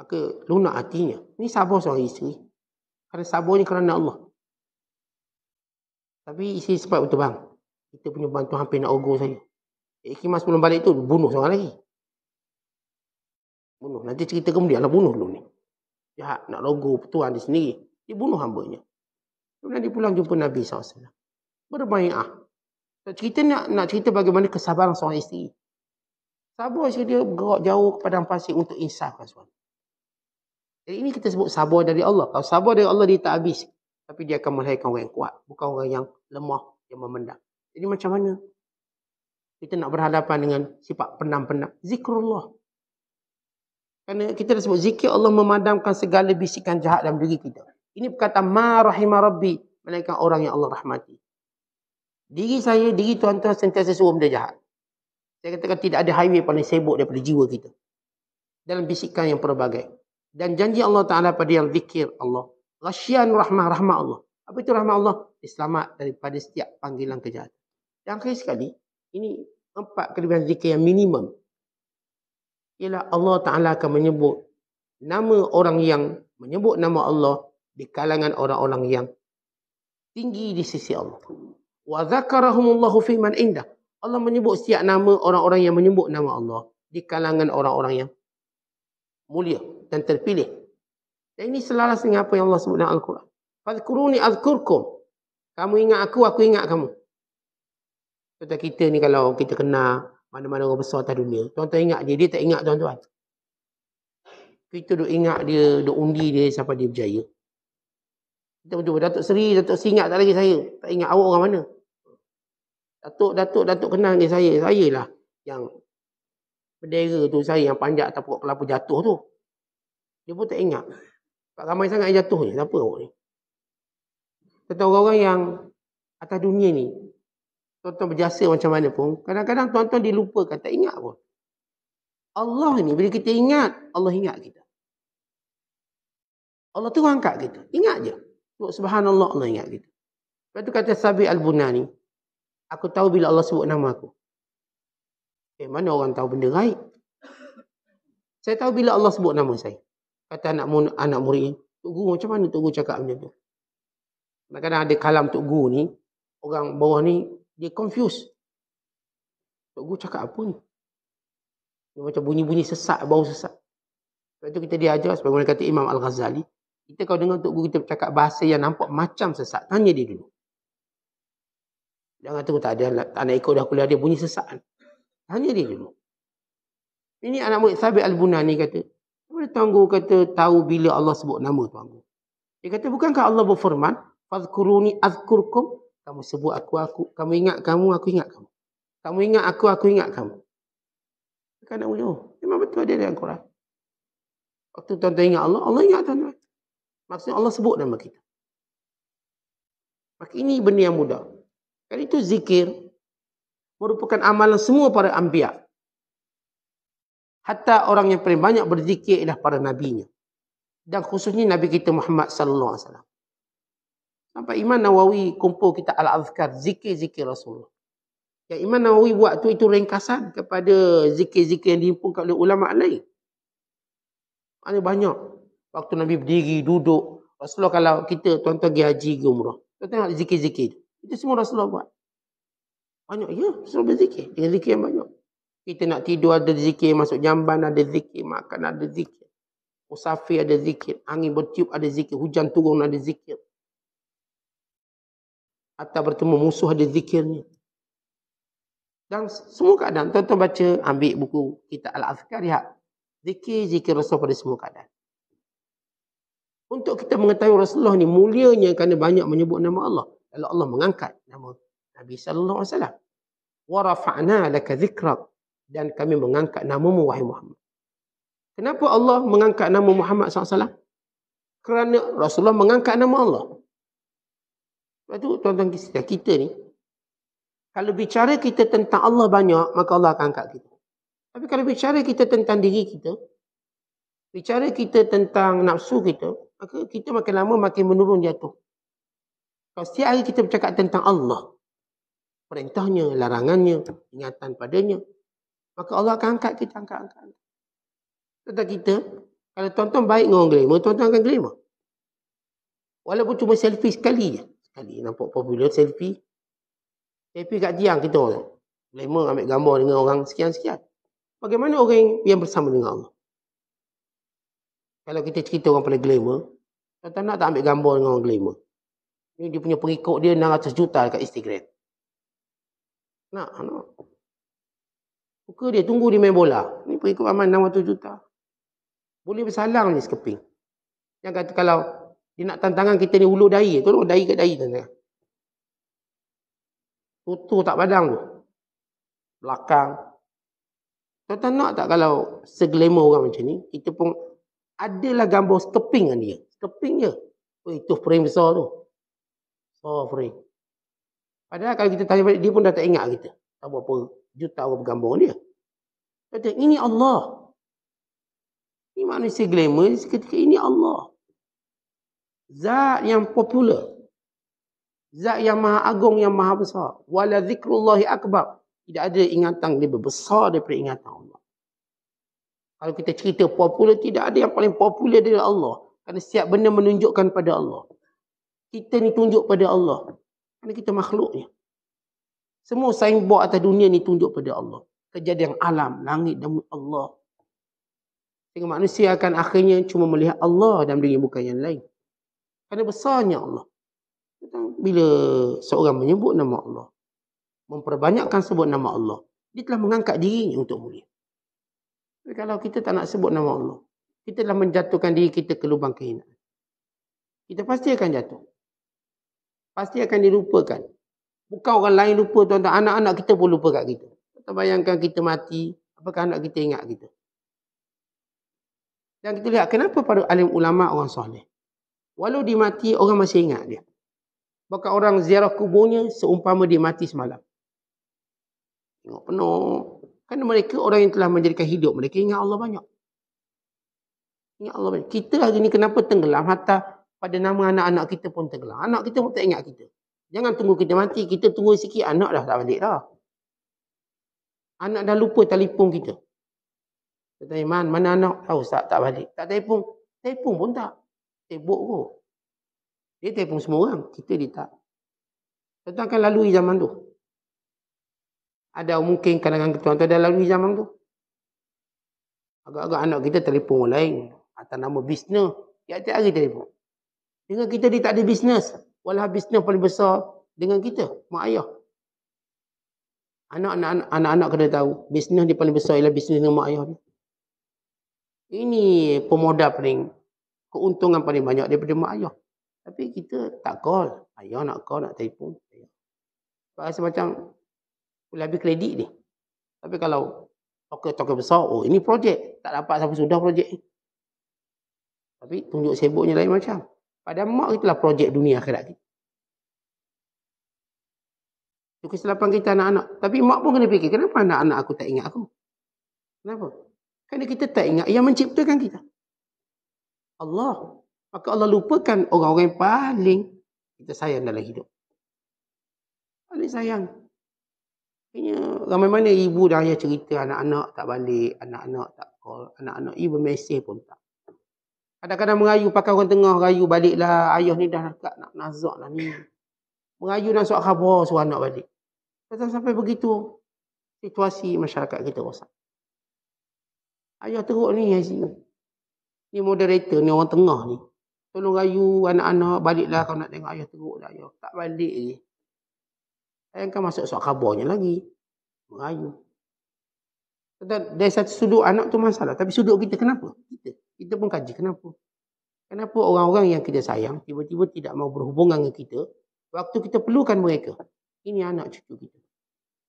Maka lunak hatinya. Ini sabar seorang isteri. Kerana sabarnya kerana Allah. Tapi isteri sempat betul bang. Kita punya bantu hampir nak ogoh saya. Ikrimah sebelum balik tu bunuh seorang lagi. Bunuh. Nanti cerita kemudian lah bunuh dulu ni. Jahat nak logo Tuhan di sini. Dia bunuh hambanya. Kemudian dia pulang jumpa Nabi SAW. Berbai'ah. Cerita nak cerita bagaimana kesabaran seorang isteri. Sabar isteri dia bergerak jauh ke padang pasir untuk insafkan suami. Jadi ini kita sebut sabar dari Allah. Kalau sabar dari Allah dia tak habis. Tapi dia akan melahirkan orang yang kuat. Bukan orang yang lemah, yang memendam. Jadi macam mana kita nak berhadapan dengan sifat penam-penam? Zikrullah. Kerana kita dah sebut zikir Allah memadamkan segala bisikan jahat dalam diri kita. Ini perkataan ma rahimah rabbi. Melainkan orang yang Allah rahmati. Diri saya, diri tuan-tuan sentiasa suruh benda jahat. Saya katakan tidak ada highway paling sibuk daripada jiwa kita. Dalam bisikan yang pelbagai. Dan janji Allah Ta'ala pada yang zikir Allah. Ghasyian rahmah Allah. Apa itu rahmah Allah? Selamat daripada setiap panggilan kejahatan. Dan akhir sekali, ini 4 kelebihan zikir yang minimum. Ialah Allah Ta'ala akan menyebut nama orang yang menyebut nama Allah di kalangan orang-orang yang tinggi di sisi Allah. Wa zakarahumullahu fi man indah. Allah menyebut setiap nama orang-orang yang menyebut nama Allah di kalangan orang-orang yang mulia dan terpilih. Dan ini selaras dengan apa yang Allah sebut dalam Al-Quran. Fadhkuruni azkurkum. Kamu ingat aku ingat kamu. Contoh kita ni kalau kita kenal mana-mana orang besar atas dunia, tuan-tuan ingat dia tak ingat tuan-tuan. Kita duk ingat dia, duk undi dia sampai dia berjaya. Kita betul, Datuk Seri ingat tak lagi saya. Tak ingat awak orang mana. Datuk kenal dengan saya. Saya lah yang bendera tu saya yang panjat atas pokok kelapa jatuh tu. Dia pun tak ingat. Sebab ramai sangat yang jatuh ni. Siapa awak ni? Tentang orang-orang yang atas dunia ni, tuan-tuan berjasa macam mana pun, kadang-kadang tuan-tuan dilupakan, tak ingat pun. Allah ni, bila kita ingat, Allah ingat kita. Allah tu angkat kita. Ingat je. Subhanallah, Allah ingat kita. Lepas tu kata Sabi Al-Bunani, aku tahu bila Allah sebut nama aku. Mana orang tahu benda gaib? Saya tahu bila Allah sebut nama saya. Kata anak murid, Tok Guru macam mana Tok Guru cakap macam tu? Kadang-kadang ada kalam Tok Guru ni, orang bawah ni, dia confused. Tok Guru cakap apa ni? Dia macam bunyi-bunyi sesak, bau sesak. Lepas tu kita diajar, sebagaimana kata Imam Al-Ghazali, kita kalau dengar Tok Guru kita bercakap bahasa yang nampak macam sesak, tanya dia dulu. Jangan tu tak nak ikut dah kuliah dia bunyi sesak. Tanya dia dulu. Ini anak murid Thabit Al-Bunani kata, mana Tuan Guru kata tahu bila Allah sebut nama Tuan Guru? Dia kata, bukankah Allah berfirman, fadhkuruni azkurkum, kamu sebut aku, kamu ingat kamu, aku ingat kamu. Kamu ingat aku ingat kamu. Kadang memang betul ada dalam Quran. Waktu tuan-tuan ingat Allah, Allah ingat tuan-tuan. Maksudnya Allah sebut nama kita. Maka ini benda yang mudah. Kerana itu zikir merupakan amalan semua para anbiya. Hatta orang yang paling banyak berzikir ialah para nabinya. Dan khususnya Nabi kita Muhammad sallallahu alaihi wasallam. Sampai Imam Nawawi kumpul kita al-azkar, zikir-zikir Rasulullah. Yang Imam Nawawi buat tu itu ringkasan kepada zikir-zikir yang dihimpunkan oleh ulama lain. Ada banyak. Waktu Nabi berdiri, duduk. Rasulullah kalau kita tuan-tuan pergi haji ke umrah. Kita tengok zikir-zikir. Itu semua Rasulullah buat. Banyak ya, Rasulullah berzikir. Dengan zikir yang banyak. Kita nak tidur ada zikir, masuk jamban ada zikir, makan ada zikir. Musafir ada zikir, angin bertiup ada zikir, hujan turun ada zikir. Atau bertemu musuh ada zikirnya. Dan semua keadaan, tuan-tuan baca, ambil buku kita Al-Azkar, lihat. Zikir-zikir Rasulullah pada semua keadaan. Untuk kita mengetahui Rasulullah ni mulianya kerana banyak menyebut nama Allah. Lalu Allah mengangkat nama Nabi sallallahu alaihi wasallam. Wa rafa'na laka dzikrak, dan kami mengangkat namamu wahai Muhammad. Kenapa Allah mengangkat nama Muhammad SAW? Kerana Rasulullah mengangkat nama Allah. Sebab tu tuan-tuan kita ni, kalau bicara kita tentang Allah banyak, maka Allah akan angkat kita. Tapi kalau bicara kita tentang diri kita, bicara kita tentang nafsu kita, maka kita makin lama makin menurun jatuh. Kalau setiap hari kita bercakap tentang Allah, perintahnya, larangannya, ingatan padanya, maka Allah akan angkat kita, angkat. Tentang kita, kalau tuan-tuan baik dengan orang glamour, tuan-tuan akan glamour. Walaupun cuma selfie sekali je. Sekali nampak popular selfie. Selfie kat tiang kita orang. Glamour ambil gambar dengan orang sekian-sekian. Bagaimana orang yang bersama dengan Allah? Kalau kita cerita orang paling glamour, tuan-tuan nak tak ambil gambar dengan orang glamour? Ni dia punya pengikut dia 600 juta dekat Instagram. Nak. Suka dia tunggu dia main bola. Ni pengikut aman 600 juta. Boleh bersalang ni sekeping. Yang kata kalau dia nak tantangan kita ni ulur dahi. Tolong dahi kat dahi tantangan. Tutur tak padang tu. Belakang. Tuan-tuan nak tak kalau seglamour orang macam ni, kita pun adalah gambar sekeping dengan dia. Sekeping je. Oh, itu frame besar tu. Oh, frame. Padahal kalau kita tanya balik, dia pun dah tak ingat kita. Tak berapa juta orang bergambar dengan dia. Kata, ini Allah. Ini manusia glamour, ketika ini Allah. Zat yang popular. Zat yang maha agung, yang maha besar. Wala zikrullahi akbar. Tidak ada ingatan lebih besar daripada ingatan Allah. Kalau kita cerita popular, tidak ada yang paling popular dari Allah. Kerana setiap benda menunjukkan pada Allah. Kita ni tunjuk pada Allah. Kerana kita makhluknya. Semua signboard atas dunia ni tunjuk pada Allah. Kejadian alam, langit dan Allah. Sehingga manusia akan akhirnya cuma melihat Allah dan diri bukan yang lain. Kerana besarnya Allah. Bila seorang menyebut nama Allah, memperbanyakkan sebut nama Allah, dia telah mengangkat dirinya untuk mulia. Tapi kalau kita tak nak sebut nama Allah, kita telah menjatuhkan diri kita ke lubang kehinaan. Kita pasti akan jatuh. Pasti akan dilupakan. Bukan orang lain lupa, tuan-tuan. Anak-anak kita pun lupa kat kita. Kita bayangkan kita mati, apakah anak kita ingat kita? Dan kita lihat kenapa para alim ulama orang soleh. Walau dia mati, orang masih ingat dia. Bahkan orang ziarah kuburnya seumpama dia mati semalam. Tengok penuh. Kerana mereka orang yang telah menjadikan hidup mereka ingat Allah banyak. Ingat Allah banyak. Kita hari ni kenapa tenggelam? Hatta pada nama anak-anak kita pun tenggelam. Anak kita pun tak ingat kita. Jangan tunggu kita mati. Kita tunggu sikit, anak dah tak balik dah. Anak dah lupa telefon kita. Kita tanya, mana anak? Tahu tak balik. Tak telefon. Telefon pun tak. Sibuk pun. Dia telefon semua orang. Kita dia tak. Kita akan lalui zaman tu. Ada mungkin kadang-kadang tuan-tuan dah lalui zaman tu. Agak-agak anak kita telefon orang lain. Atas nama bisnes. Tiap-tiap hari telefon. Dengan kita dia tak ada bisnes. Walau bisnes paling besar dengan kita. Mak ayah. Anak-anak kena tahu. Bisnes dia paling besar ialah bisnes dengan mak ayah dia. Ini pemodal paling. Keuntungan paling banyak daripada mak ayah. Tapi kita tak call. Ayah nak call, nak telefon. Rasa macam lebih kredit ni. Tapi kalau token besar, oh ini projek. Tak dapat sampai sudah projek ni. Tapi tunjuk sibuknya lain macam. Pada mak itulah projek dunia akhirat kita. Itu kesilapan kita anak-anak. Tapi mak pun kena fikir, kenapa anak-anak aku tak ingat aku? Kenapa? Kerana kita tak ingat yang menciptakan kita. Allah. Maka Allah lupakan orang-orang yang paling kita sayang dalam hidup. Paling sayang. Ramai mana ibu dan ayah cerita anak-anak tak balik, anak-anak tak call, anak-anak even mesej pun tak. Kadang-kadang merayu pakai orang tengah, rayu baliklah, ayah ni dah dekat nak nazak lah ni. Merayu dan suat khabar suruh anak balik. Sampai begitu situasi masyarakat kita rosak. Ayah teruk ni ICU. Ni moderator ni orang tengah ni. Tolong rayu anak-anak baliklah kalau nak tengok ayah teruk dah ayah. Tak balik lagi. Sayangkan masuk suat khabarnya lagi. Merayu. Dari satu sudut anak tu masalah. Tapi sudut kita kenapa? Kita pun kaji kenapa. Kenapa orang-orang yang kita sayang tiba-tiba tidak mau berhubungan dengan kita waktu kita perlukan mereka. Ini anak cucu kita.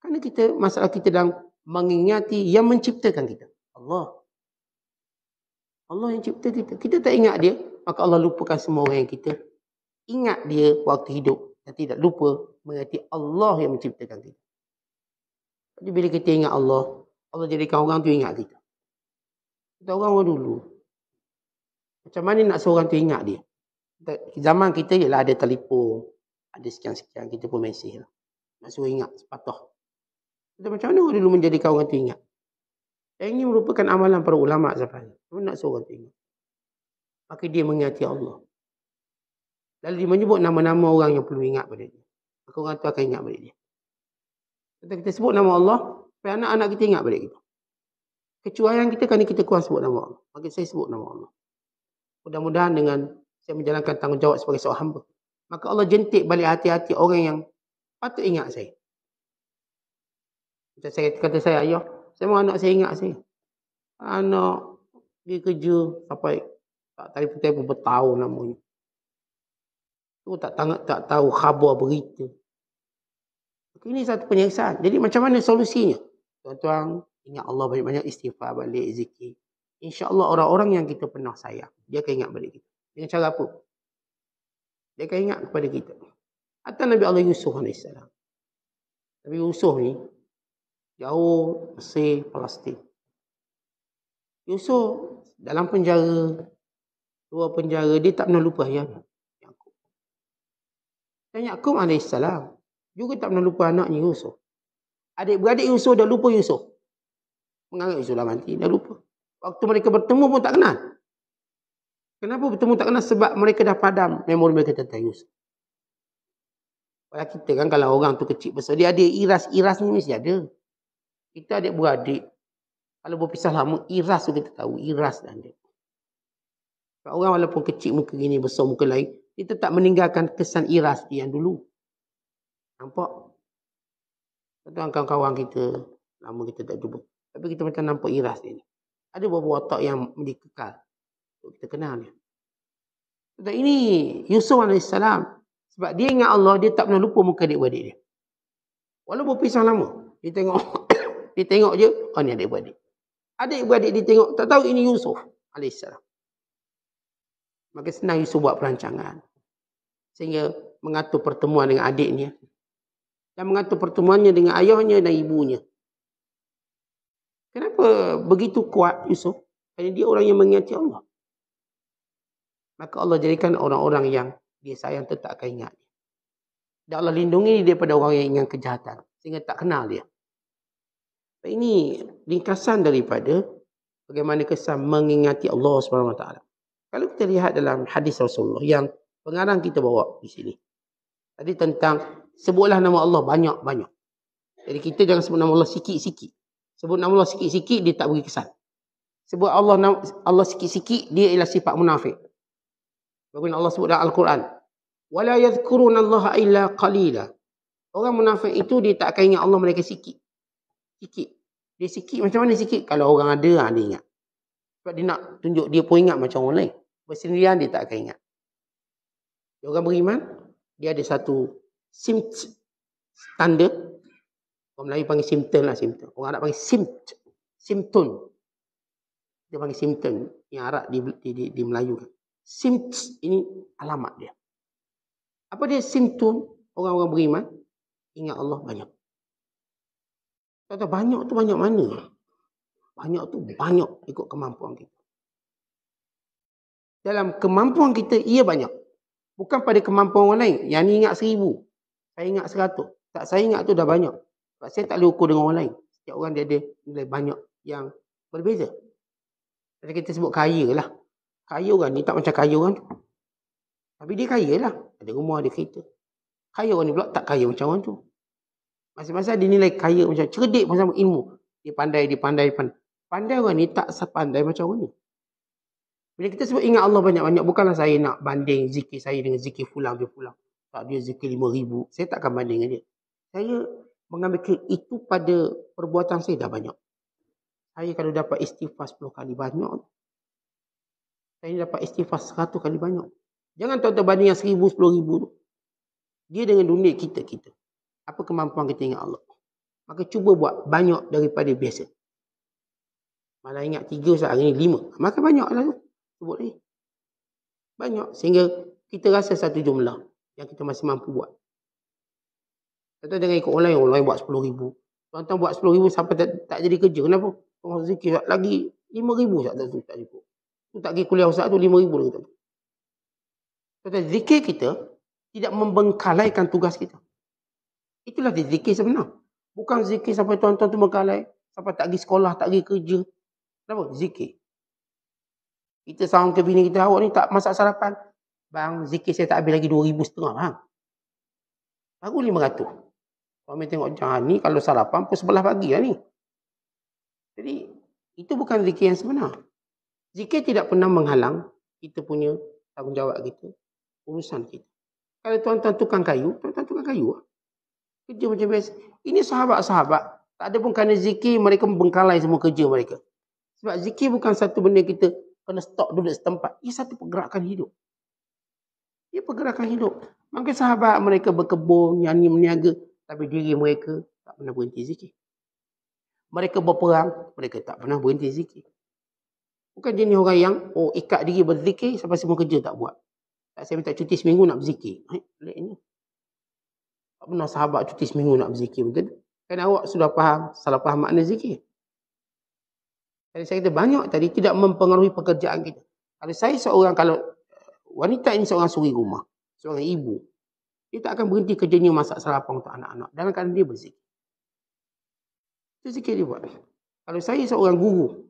Kerana masalah kita dalam mengingati yang menciptakan kita. Allah. Allah yang cipta kita. Kita tak ingat dia, maka Allah lupakan semua orang yang kita ingat dia waktu hidup. Dan tidak lupa mengingati Allah yang menciptakan kita. Jadi bila kita ingat Allah, Allah jadikan orang tu ingat kita. Kita orang dulu. Macam mana nak seorang tu ingat dia? Zaman kita ialah ada telefon, ada sekian-sekian, kita pun mesej lah. Nak suruh ingat, sepatah. Kita macam mana dulu menjadikan orang tu ingat? Yang ini merupakan amalan para ulama' zaman ini. Macam nak suruh orang tu ingat? Maka dia mengingati Allah. Lalu dia menyebut nama-nama orang yang perlu ingat pada dia. Maka orang tu akan ingat pada dia. Kita sebut nama Allah, supaya anak-anak kita ingat pada kita. Kecuaian kita kerana kita kurang sebut nama Allah. Maka saya sebut nama Allah. Mudah-mudahan dengan saya menjalankan tanggungjawab sebagai seorang hamba, maka Allah jentik balik hati-hati orang yang patut ingat saya. Macam saya kata saya, ayah, saya mahu anak saya ingat saya. Anak dia kerja sampai tak telefon bertahun namanya. Tu tak tahu khabar berita. Ini satu penyiksaan. Jadi macam mana solusinya? Tuan-tuan, ingat Allah banyak-banyak, istighfar balik, zikir. InsyaAllah orang-orang yang kita pernah sayang, dia akan ingat balik kita. Dengan cara apa? Dia akan ingat kepada kita. Atau Nabi Allah Yusuf AS. Nabi Yusuf ni, jauh Mesir, Palestin. Yusuf dalam penjara, luar penjara, dia tak pernah lupa ayahnya. Yaqub. Dan Yaqub AS juga tak pernah lupa anaknya Yusuf. Adik-beradik Yusuf dah lupa Yusuf. Menganggap Yusuf dah mati, dah lupa. Waktu mereka bertemu pun tak kenal. Kenapa bertemu tak kenal? Sebab mereka dah padam memori mereka tentang Yusuf. Pada kita kan kalau orang tu kecil besar, dia ada iras-iras ni mesti ada. Kita adik-beradik, kalau berpisah lama, iras tu kita tahu, iras dan dia. Orang walaupun kecil muka gini, besar muka lain, dia tetap meninggalkan kesan iras dia yang dulu. Nampak? Tuan kawan-kawan kita, lama kita tak jumpa. Tapi kita macam nampak iras dia ni. Ada beberapa watak yang menjadi kekal. Kita kenal dia. Dan ini Yusuf AS. Sebab dia ingat Allah, dia tak pernah lupa muka adik-beradik dia. Walaupun berpisah lama. Dia tengok dia tengok je, oh ni adik-beradik. Adik-beradik dia tengok, tak tahu ini Yusuf AS. Maka senang Yusuf buat perancangan. Sehingga mengatur pertemuan dengan adiknya. Dan mengatur pertemuannya dengan ayahnya dan ibunya. Kenapa begitu kuat Yusuf? Kerana dia orang yang mengingati Allah. Maka Allah jadikan orang-orang yang dia sayang tetap akan ingat dia. Dan Allah lindungi dia daripada orang yang ingat kejahatan. Sehingga tak kenal dia. Ini ringkasan daripada bagaimana kesan mengingati Allah SWT. Kalau kita lihat dalam hadis Rasulullah yang pengarang kita bawa di sini. Tadi tentang sebutlah nama Allah banyak-banyak. Jadi kita jangan sebut nama Allah sikit-sikit. Sebut nama Allah sikit-sikit, dia tak beri kesan. Sebut Allah sikit-sikit, dia ialah sifat munafik. Bagaimana Allah sebut dalam Al-Quran. وَلَا يَذْكُرُونَ اللَّهَ إِلَّا قَلِيلًا. Orang munafik itu, dia tak akan ingat Allah mereka sikit. Sikit. Dia sikit, macam mana sikit? Kalau orang ada, dia ingat. Sebab dia nak tunjuk, dia pun ingat macam orang lain. Bersendirian, dia tak akan ingat. Dia orang beriman, dia ada satu standard. Orang Melayu panggil simptom lah, simptom. Orang Arab panggil simptom. Dia panggil simptom. Yang Arab di Melayu kan. Ini alamat dia. Apa dia simptom orang-orang beriman? ingat Allah banyak. Kata banyak tu banyak mana? Banyak tu banyak ikut kemampuan kita. Dalam kemampuan kita, ia banyak. Bukan pada kemampuan orang lain. Yang ni ingat 1000. Saya ingat 100. Tak, saya ingat tu dah banyak. Sebab saya tak boleh ukur dengan orang lain. Setiap orang dia ada nilai banyak yang berbeza. Jadi kita sebut kaya lah. Kaya orang ni tak macam kaya orang tu. Tapi dia kaya lah. Ada rumah, ada kereta. Kaya orang ni pula tak kaya macam orang tu. Masing-masing ada nilai kaya macam cerdik macam ilmu. Dia pandai. Pandai orang ni tak sepandai macam orang ni. Bila kita sebut ingat Allah banyak-banyak, bukanlah saya nak banding zikir saya dengan zikir fulang dia fulang. Tak, dia zikir 5,000. Saya takkan banding dengan dia. Saya mengambil itu pada perbuatan saya dah banyak. Saya kalau dapat istighfar 10 kali banyak. Saya dapat istighfar 100 kali banyak. Jangan tuan-tuan banding yang 1,000, 10,000 tu. Dia dengan dunia kita. Apa kemampuan kita ingat Allah? Maka cuba buat banyak daripada biasa. Malah ingat 3 saat hari ni 5. Maka banyak lah tu. Sebut ni. Banyak. Sehingga kita rasa satu jumlah yang kita masih mampu buat. Tuan-tuan jangan ikut orang lain buat 10,000. Tuan-tuan buat 10,000 sampai tak jadi kerja. Kenapa? Orang zikir lagi 5,000 saat tu tak cukup. Tu tak pergi kuliah ustaz tu 5,000 lagi tak. Tuan-tuan, zikir kita tidak membengkalaikan tugas kita. Itulah zikir sebenar. Bukan zikir sampai tuan-tuan tu bengkalai. Sampai tak pergi sekolah, tak pergi kerja. Kenapa? Zikir. Kita sound ke bini kita, awak ni tak masak sarapan. Bang, zikir saya tak habis lagi 2,500 bang. Baru 500. Suami tengok jangan ni kalau sarapan pun 11 pagi lah ni. Jadi, itu bukan zikir yang sebenar. Zikir tidak pernah menghalang kita punya tanggungjawab kita, urusan kita. Kalau tuan-tuan tukang kayu, tuan-tuan tukang kayu lah. Kerja macam biasa. Ini sahabat-sahabat. Tak ada pun kerana zikir mereka membengkalai semua kerja mereka. Sebab zikir bukan satu benda kita kena stop duduk setempat. Ia satu pergerakan hidup. Ia pergerakan hidup. Maka sahabat mereka berkebun, nyanyi, meniaga. Tapi diri mereka tak pernah berhenti zikir. Mereka berperang, mereka tak pernah berhenti zikir. Bukan jenis orang yang, ikat diri berzikir sampai semua kerja tak buat. Tak, saya minta cuti seminggu nak berzikir. Peliknya. Tak pernah sahabat cuti seminggu nak berzikir. Betul? Kan awak sudah faham, salah faham makna zikir. Jadi saya kata banyak tadi tidak mempengaruhi pekerjaan kita. Kalau wanita ini seorang suri rumah, seorang ibu, dia tak akan berhenti kerjanya masak sarapan untuk anak-anak. Dalam keadaan dia berzikir. Itu zikir dia buat. Kalau saya seorang guru,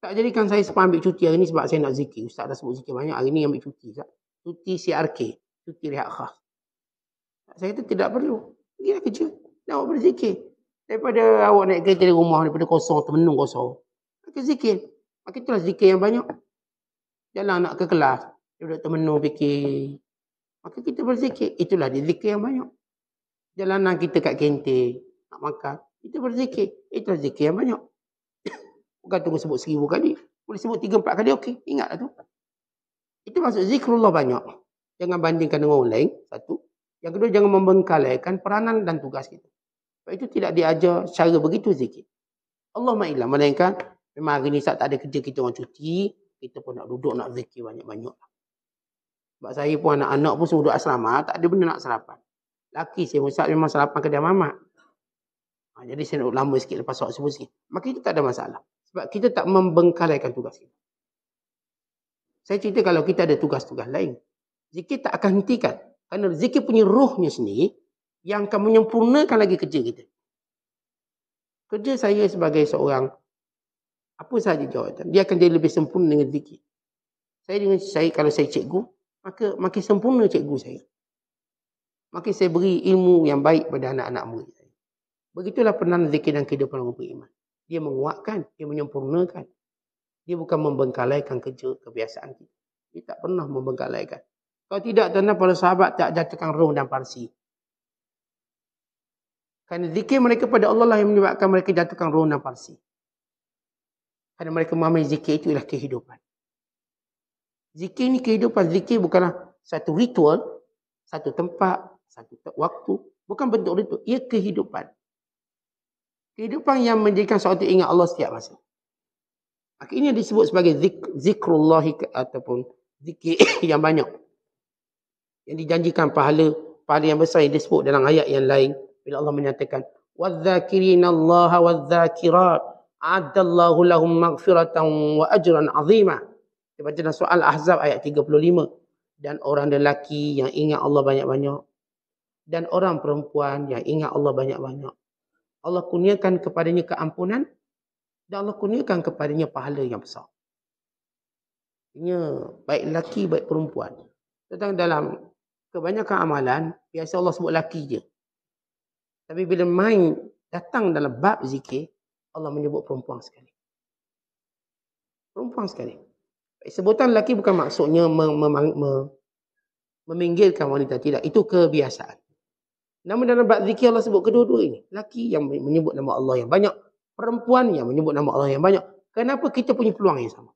tak jadikan saya sempat ambil cuti hari ni sebab saya nak zikir. Ustaz dah sebut zikir banyak, hari ni ambil cuti. Cuti CRK, cuti rehat khas. Saya kata tidak perlu. Pergilah kerja. Dan awak berzikir. Daripada awak naik kereta dari rumah, daripada kosong, termenung kosong. Maka zikir. Maka itulah zikir yang banyak. Jalan nak ke kelas, duduk termenung fikir. Maka kita berzikir. Itulah dia zikir yang banyak. Jalanan kita kat kantin, nak makan, kita berzikir. Itulah zikir yang banyak. Bukan tunggu sebut 1,000 kali. Boleh sebut 3-4 kali, okey. Ingatlah tu. Itu maksud zikrullah banyak. Jangan bandingkan dengan orang lain, satu. Yang kedua, jangan membengkalaikan peranan dan tugas kita. Sebab itu tidak diajar cara begitu zikir. Allahumma melainkan, memang hari ni saat tak ada kerja, kita orang cuti, kita pun nak duduk, nak zikir banyak-banyak. Sebab saya pun anak-anak pun semua duduk asrama, tak ada benda nak sarapan. Laki saya Ustaz memang sarapan kedai mamak. Jadi saya nak duduk lama sikit lepas solat subuh sikit. Maka itu tak ada masalah. Sebab kita tak membengkalaikan tugas kita. Saya cerita kalau kita ada tugas-tugas lain, zikir tak akan hentikan. Kerana zikir punya rohnya sendiri yang akan menyempurnakan lagi kerja kita. Kerja saya sebagai seorang apa sahaja jawatan, dia akan jadi lebih sempurna dengan zikir. Saya kalau saya cikgu, maka makin sempurna cikgu saya. Makin saya beri ilmu yang baik pada anak-anak murid saya. Begitulah peranan zikir dan kehidupan orang beriman. Dia menguatkan, dia menyempurnakan. Dia bukan membengkalaikan kerja, kebiasaan kita. Dia tak pernah membengkalaikan. Kalau tidak, tuan-tuan, para sahabat tak jatuhkan roh dan parsi. Kerana zikir mereka pada Allah lah yang menyebabkan mereka jatuhkan roh dan parsi. Kerana mereka memahami zikir itu ialah kehidupan. Zikir ni kehidupan. Zikir bukanlah satu ritual, satu tempat, satu waktu. Bukan bentuk ritual. Ia kehidupan. Kehidupan yang menjadikan seorang itu ingat Allah setiap masa. Maka ini yang disebut sebagai zikrullah ataupun zikir yang banyak. Yang dijanjikan pahala yang besar yang disebut dalam ayat yang lain. bila Allah menyatakan wadh-dhakirinallaha wadh-dhakirat a'addallahu lahum maghfiratan wa ajran 'azima. Kita baca dalam surah Al-Ahzab ayat 35. Dan orang lelaki yang ingat Allah banyak-banyak dan orang perempuan yang ingat Allah banyak-banyak, Allah kurniakan kepadanya keampunan dan Allah kurniakan kepadanya pahala yang besar. Ini baik lelaki baik perempuan. Tentang dalam kebanyakan amalan biasa Allah sebut lelaki je. Tapi bila main datang dalam bab zikir, Allah menyebut perempuan sekali. Perempuan sekali. Sebutan lelaki bukan maksudnya meminggirkan wanita, tidak. Itu kebiasaan. Namun dalam bab zikir Allah sebut kedua-dua ini. Lelaki yang menyebut nama Allah yang banyak, perempuan yang menyebut nama Allah yang banyak. Kenapa kita punya peluang yang sama?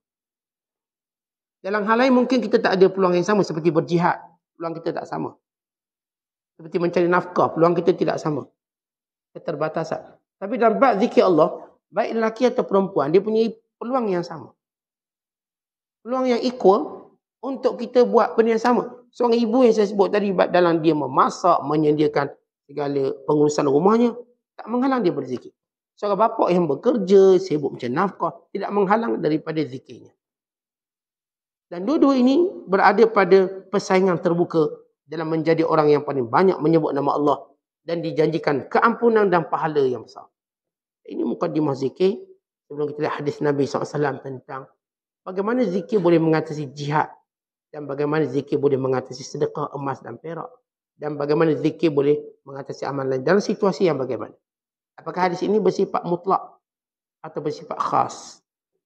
Dalam hal lain mungkin kita tak ada peluang yang sama, seperti berjihad. Peluang kita tak sama. Seperti mencari nafkah, peluang kita tidak sama. Keterbatasan. Tapi dalam bab zikir Allah, baik lelaki atau perempuan, dia punya peluang yang sama. Peluang yang equal untuk kita buat benda yang sama. Seorang ibu yang saya sebut tadi, dalam dia memasak, menyediakan segala pengurusan rumahnya, tak menghalang dia berzikir. Seorang bapa yang bekerja, sibuk mencari nafkah, tidak menghalang daripada zikirnya. Dan dua-dua ini berada pada persaingan terbuka dalam menjadi orang yang paling banyak menyebut nama Allah dan dijanjikan keampunan dan pahala yang besar. Ini mukadimah zikir. Sebelum kita lihat hadis Nabi SAW tentang bagaimana zikir boleh mengatasi jihad, dan bagaimana zikir boleh mengatasi sedekah emas dan perak, dan bagaimana zikir boleh mengatasi amalan dalam situasi yang bagaimana. Apakah hadis ini bersifat mutlak atau bersifat khas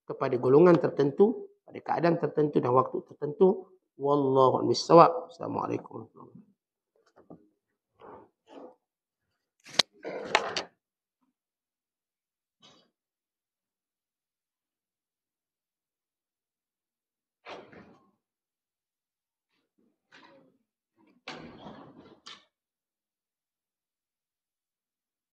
kepada golongan tertentu, pada keadaan tertentu dan waktu tertentu? Wallahu a'lam bishawab. Assalamualaikum warahmatullahi wabarakatuh.